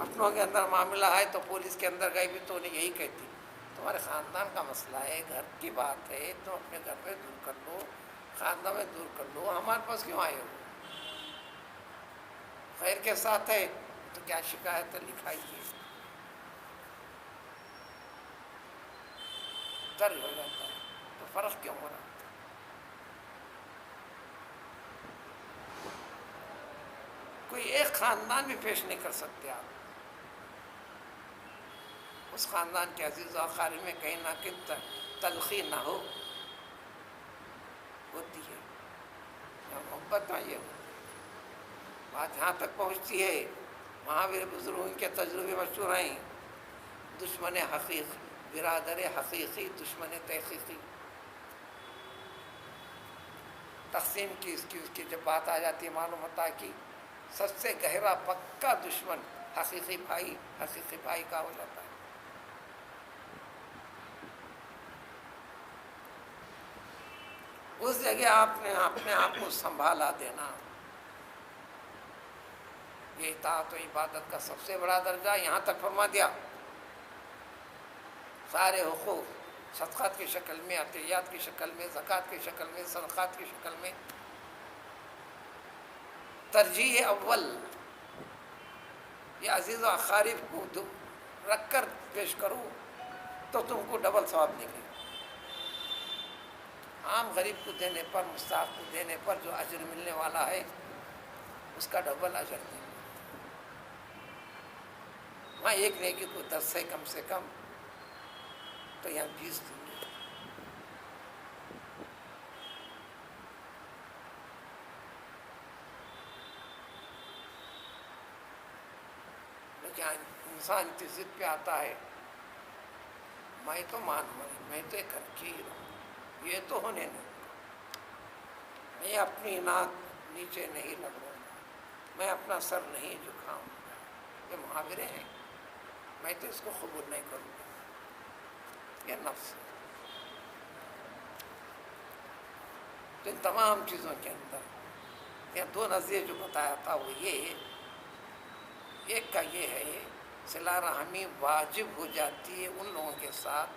S1: اپنوں کے اندر معاملہ ہے تو پولیس کے اندر گئی بھی تو انہیں یہی کہتی تمہارے خاندان کا مسئلہ ہے، گھر کی بات ہے، تم اپنے گھر میں دور کر لو، خاندان میں دور کر لو، ہمارے پاس کیوں آئے ہو؟ خیر کے ساتھ ہے تو کیا شکایت ہے لکھائیے، درج ہو جاتا ہے، تو فرق کیوں ہو رہا؟ کوئی ایک خاندان بھی پیش نہیں کر سکتے آپ، اس خاندان کے عزیز و اقارب میں کہیں نہ کہیں تلخی نہ ہو، ہوتی ہے، یا محبت میں یہ بات یہاں تک پہنچتی ہے، وہاں بھی بزرگوں کے تجربے مشہور ہیں، دشمن حقیقی، برادر حقیقی، دشمن تحقیقی، تقسیم کی اس کی جب بات آ جاتی ہے معلوم ہوتا ہے کہ سب سے گہرا پکا دشمن حقیقی بھائی کا ہو جاتا ہے۔ اس جگہ آپ نے اپنے آپ کو سنبھالا دینا، یہ اطاعت و عبادت کا سب سے بڑا درجہ یہاں تک فرما دیا، سارے حقوق صدقات کی شکل میں، عطیات کی شکل میں، زکوٰۃ کی شکل میں، صدقات کی شکل میں، ترجیح اول یہ عزیز و اقارب کو رکھ کر پیش کرو تو تم کو ڈبل ثواب ملے، عام غریب کو دینے پر، مستحق کو دینے پر جو اجر ملنے والا ہے اس کا ڈبل اجر دیں، وہاں ایک نیکی کو 10 ہے کم سے کم، تو یہاں 20 دیں گے۔ لیکن انسان کی ضد پہ آتا ہے، میں تو مانوں، میں تو ایک کر ہی رہوں، یہ تو ہونے نہیں، میں اپنی ناک نیچے نہیں لگاؤں گا، میں اپنا سر نہیں جھکاؤں گا، یہ محاورے ہیں، میں تو اس کو قبول نہیں کروں گا، یہ نفس ہے۔ تو ان تمام چیزوں کے اندر یہ دو نظریے جو بتایا تھا وہ یہ، ایک کا یہ ہے صلہ رحمی واجب ہو جاتی ہے ان لوگوں کے ساتھ،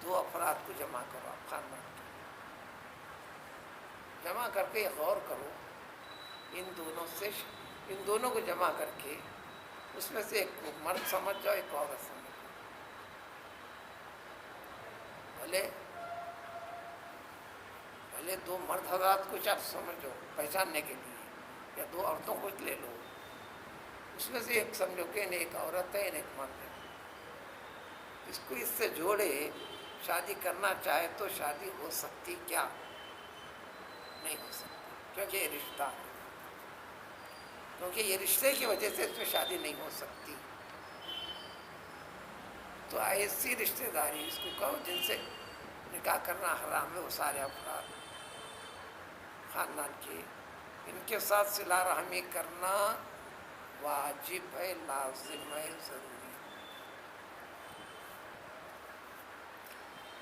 S1: دو افراد کو جمع کرو، آپ خاندان کے جمع کر کے غور کرو، ان دونوں کو جمع کر کے اس میں سے ایک کو مرد سمجھ جاؤ، ایک عورت سمجھ جاؤ، بھلے دو مرد حضرات کو چاپ سمجھو پہچاننے کے لیے، یا دو عورتوں کو لے لو، اس میں سے ایک سمجھو کہ ایک عورت ہے ایک مرد ہے، اس کو اس سے جوڑے، شادی کرنا چاہے تو شادی ہو سکتی کیا؟ نہیں ہو سکتی، کیونکہ یہ رشتہ ہے، کیونکہ یہ رشتے کی وجہ سے اس میں شادی نہیں ہو سکتی، تو ایسی رشتہ داری اس کو کہو جن سے نکاح کرنا حرام ہے، وہ سارے افراد خاندان کے، ان کے ساتھ صلہ رحمی کرنا واجب ہے، لازم ہے، ضروری ہے،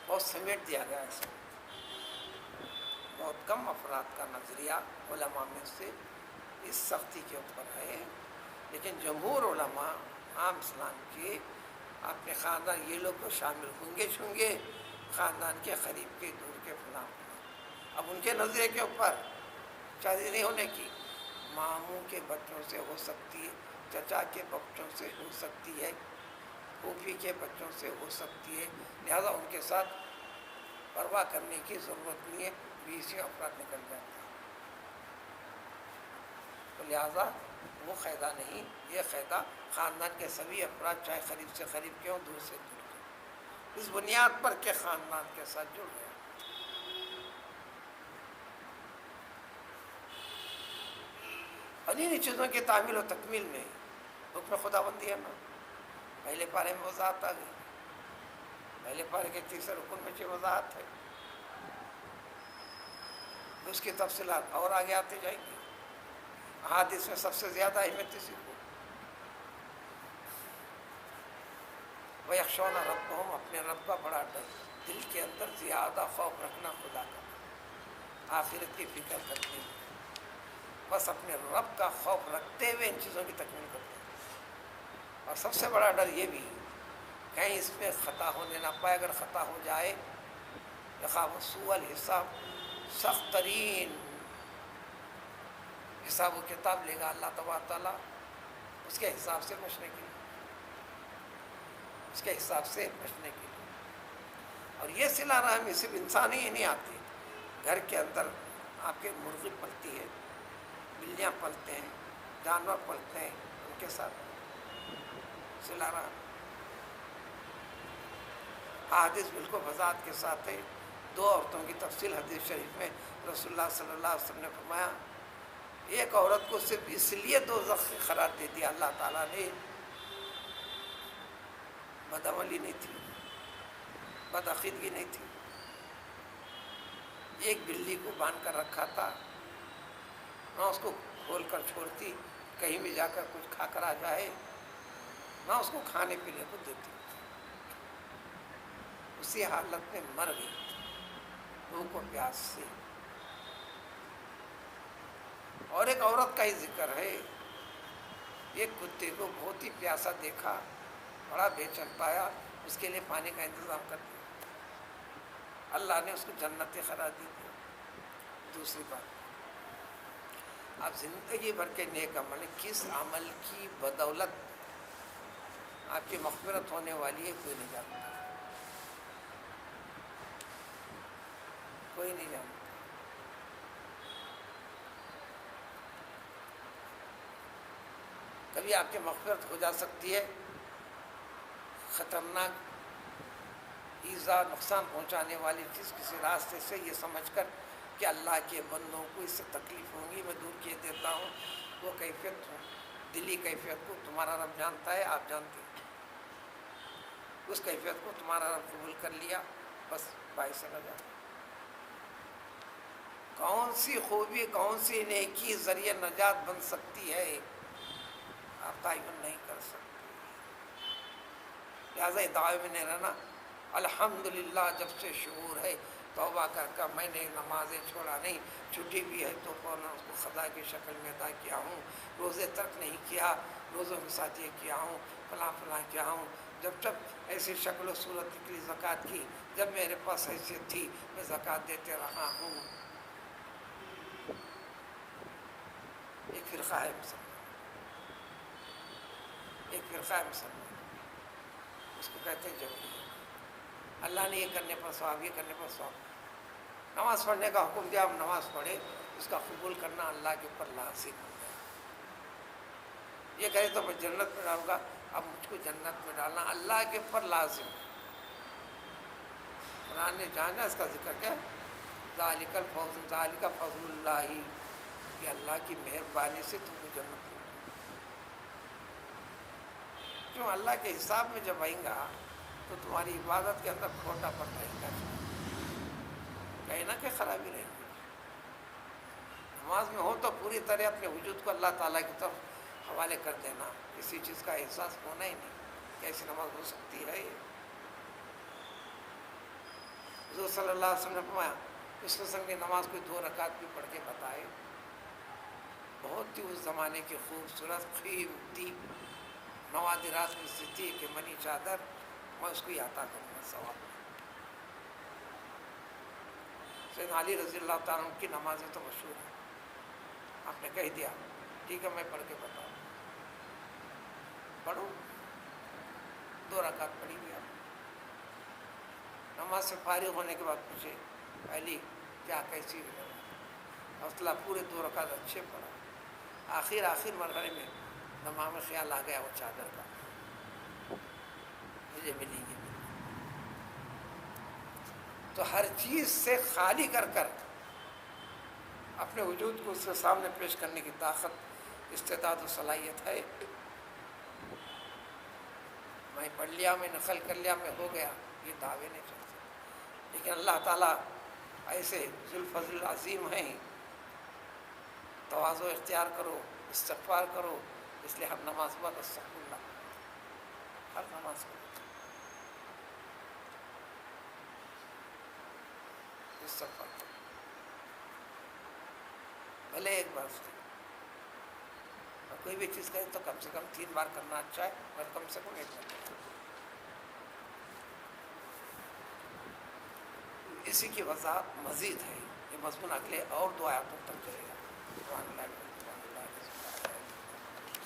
S1: بہت سمیٹ دیا گیا اس میں، بہت کم افراد کا نظریہ علماء میں سے اس سختی کے اوپر ہے، لیکن جمہور علماء عام اسلام کے اپنے خاندان یہ لوگ تو شامل ہوں گے خاندان کے قریب کے دور کے فلاں، اب ان کے نظریے کے اوپر شادی نہیں ہونے کی، ماموں کے بچوں سے ہو سکتی ہے، چچا کے بچوں سے ہو سکتی ہے، پھوپھی کے بچوں سے ہو سکتی ہے، لہذا ان کے ساتھ پرواہ کرنے کی ضرورت نہیں ہے، 20 افراد نکل جاتے ہیں، تو لہذا وہ قاعدہ نہیں، یہ قاعدہ خاندان کے سبھی افراد چاہے قریب سے قریب کے ہوں، دور سے دور کے، اس بنیاد پر کہ خاندان کے ساتھ جڑ گیا۔ انہی چیزوں کی تعمیل و تکمیل میں حکم خدا بندی ہے نا، پہلے پارے میں وضاحت آ گئی، پہلے پارے کے تیسرے رکن میں جو وضاحت ہے، اس کی تفصیلات اور آگے آتی جائیں گی، احادیث میں سب سے زیادہ اہمیت اسی کو، وَيَخْشَوْنَ رَبَّهُمْ، اپنے رب کا بڑا ڈر، دل کے اندر زیادہ خوف رکھنا خدا کا، آخرت کی فکر کرتے ہوئے، بس اپنے رب کا خوف رکھتے ہوئے ان چیزوں کی تکمیل کرتے ہیں۔ اور سب سے بڑا ڈر یہ بھی ہے کہیں اس میں خطا ہونے نہ پائے. اگر خطا ہو جائے یخاف سوء الحساب، سخت ترین حساب و کتاب لے گا اللہ تبارک تعالیٰ اس کے حساب سے بچنے کے لیے، اس کے حساب سے بچنے کے لیے. اور یہ صلہ رحمی صرف انسان ہی نہیں آتی، گھر کے اندر آپ کے مرغی پلتی ہے، بلیاں پلتے ہیں، جانور پلتے ہیں، ان کے ساتھ صلہ رحمی. حدیث بالکل وضاحت کے ساتھ ہے. 2 عورتوں کی تفصیل حدیث شریف میں رسول اللہ صلی اللہ علیہ وسلم نے فرمایا ایک عورت کو صرف اس لیے دوزخ قرار دے دیا اللہ تعالیٰ نے، بدعملی نہیں تھی، بدعقیدگی نہیں تھی. ایک بلی کو باندھ کر رکھا تھا، نہ اس کو کھول کر چھوڑتی کہیں بھی جا کر کچھ کھا کر آ جائے، نہ اس کو کھانے پینے کو دیتی، اسی حالت میں مر گئی بھوک و پیاس سے. اور ایک عورت کا ہی ذکر ہے، ایک کتے کو بہت ہی پیاسا دیکھا، بڑا بے چین پایا، اس کے لیے پانی کا انتظام کر دیا، اللہ نے اس کو جنت قرار دی. دوسری بات، آپ زندگی بھر کے نیک عمل، کس عمل کی بدولت آپ کی مغفرت ہونے والی ہے کوئی نہیں جانتا، کوئی نہیں جانتا. کبھی آپ کی مغفرت ہو جا سکتی ہے خطرناک ایذا نقصان پہنچانے والی چیز کسی راستے سے یہ سمجھ کر کہ اللہ کے بندوں کو اس سے تکلیف ہوں گی، میں دور کیے دیتا ہوں. وہ کیفیت دلی کیفیت کو تمہارا رب جانتا ہے، آپ جانتے ہیں. اس کیفیت کو تمہارا رب قبول کر لیا، بس باعث سے نجات. کون سی خوبی، کون سی نیکی ذریعہ نجات بن سکتی ہے آپ تعین نہیں کر سکتے. لہٰذا دعوے میں نہیں رہنا. الحمدللہ جب سے شعور ہے توبہ کر میں نے نمازیں چھوڑا نہیں، چھٹی بھی ہے تو فوراً اس کو خدا کی شکل میں ادا کیا ہوں، روزے ترک نہیں کیا، روزوں کے ساتھ یہ کیا ہوں، فلاں فلاں کیا ہوں. جب ایسی شکل و صورت نکلی زکوٰۃ کی، جب میرے پاس حیثیت تھی میں زکوٰۃ دیتے رہا ہوں. ایک فرقہ ہے مسلمان، ایک فرقہ ہے مسلمان، اس کو کہتے ہیں جبریہ. اللہ نے یہ کرنے پر ثواب، یہ کرنے پر ثواب. نماز پڑھنے کا حکم دیا، ہم نماز پڑھے، اس کا قبول کرنا اللہ کے اوپر لازم ہو گیا. یہ کہے تو میں جنت میں ڈالوں گا، اب مجھ کو جنت میں ڈالنا اللہ کے اوپر لازم ہے. قرآن نے جانا اس کا ذکر کیا، ذالک الفوز، ذالک فضل اللہ، کہ اللہ کی مہربانی سے تم کو جنت ملے. کیوں؟ اللہ کے حساب میں جب آئیں گا تو تمہاری عبادت کے اندر کھوٹا پن رہے گا، کہیں نہ کہ خرابی رہے گی. نماز میں ہو تو پوری طرح اپنے وجود کو اللہ تعالیٰ کی طرف حوالے کر دینا، کسی چیز کا احساس ہونا ہی نہیں. کیسی نماز ہو سکتی ہے یہ؟ حضور صلی اللہ علیہ وسلم نے فرمایا اس قسم کی نماز کوئی 2 رکعت بھی پڑھ کے بتائے، بہت ہی اس زمانے کی خوبصورت قیمتی نوادرات میں سے تھی کہ منی چادر، میں اس کو ہی عطا کروں گا ثواب. سیدنا علی رضی اللہ تعالیٰ عنہ کی نمازیں تو مشہور ہیں، آپ نے کہہ دیا ٹھیک ہے میں پڑھ کے بتاؤں. پڑھو، 2 رکعت پڑھی گیا. نماز سے فارغ ہونے کے بعد پوچھے علی کیا کیسی حوصلہ، پورے 2 رکعت اچھے پڑھا. آخر مرحلے میں دماغ میں خیال آ گیا وہ چادر کا مجھے ملی گی. تو ہر چیز سے خالی کر اپنے وجود کو اس کے سامنے پیش کرنے کی طاقت، استعداد و صلاحیت ہے. میں پڑھ لیا، میں نقل کر لیا، میں ہو گیا، یہ دعوے نہیں چل سکتے. لیکن اللہ تعالیٰ ایسے ذو الفضل عظیم ہیں. تواضع اختیار کرو، استغفار کرو. اس لیے ہر نماز بعد استغفر اللہ، ہر نماز کرو استغفار کرو. بھلے ایک بار کوئی بھی چیز کرے تو کم سے کم 3 بار کرنا اچھا ہے، اور کم سے کم 1 مرتبہ۔ اسی کی وضاحت مزید ہے، یہ مضمون اگلے اور 2 آیاتوں تک چلے گا۔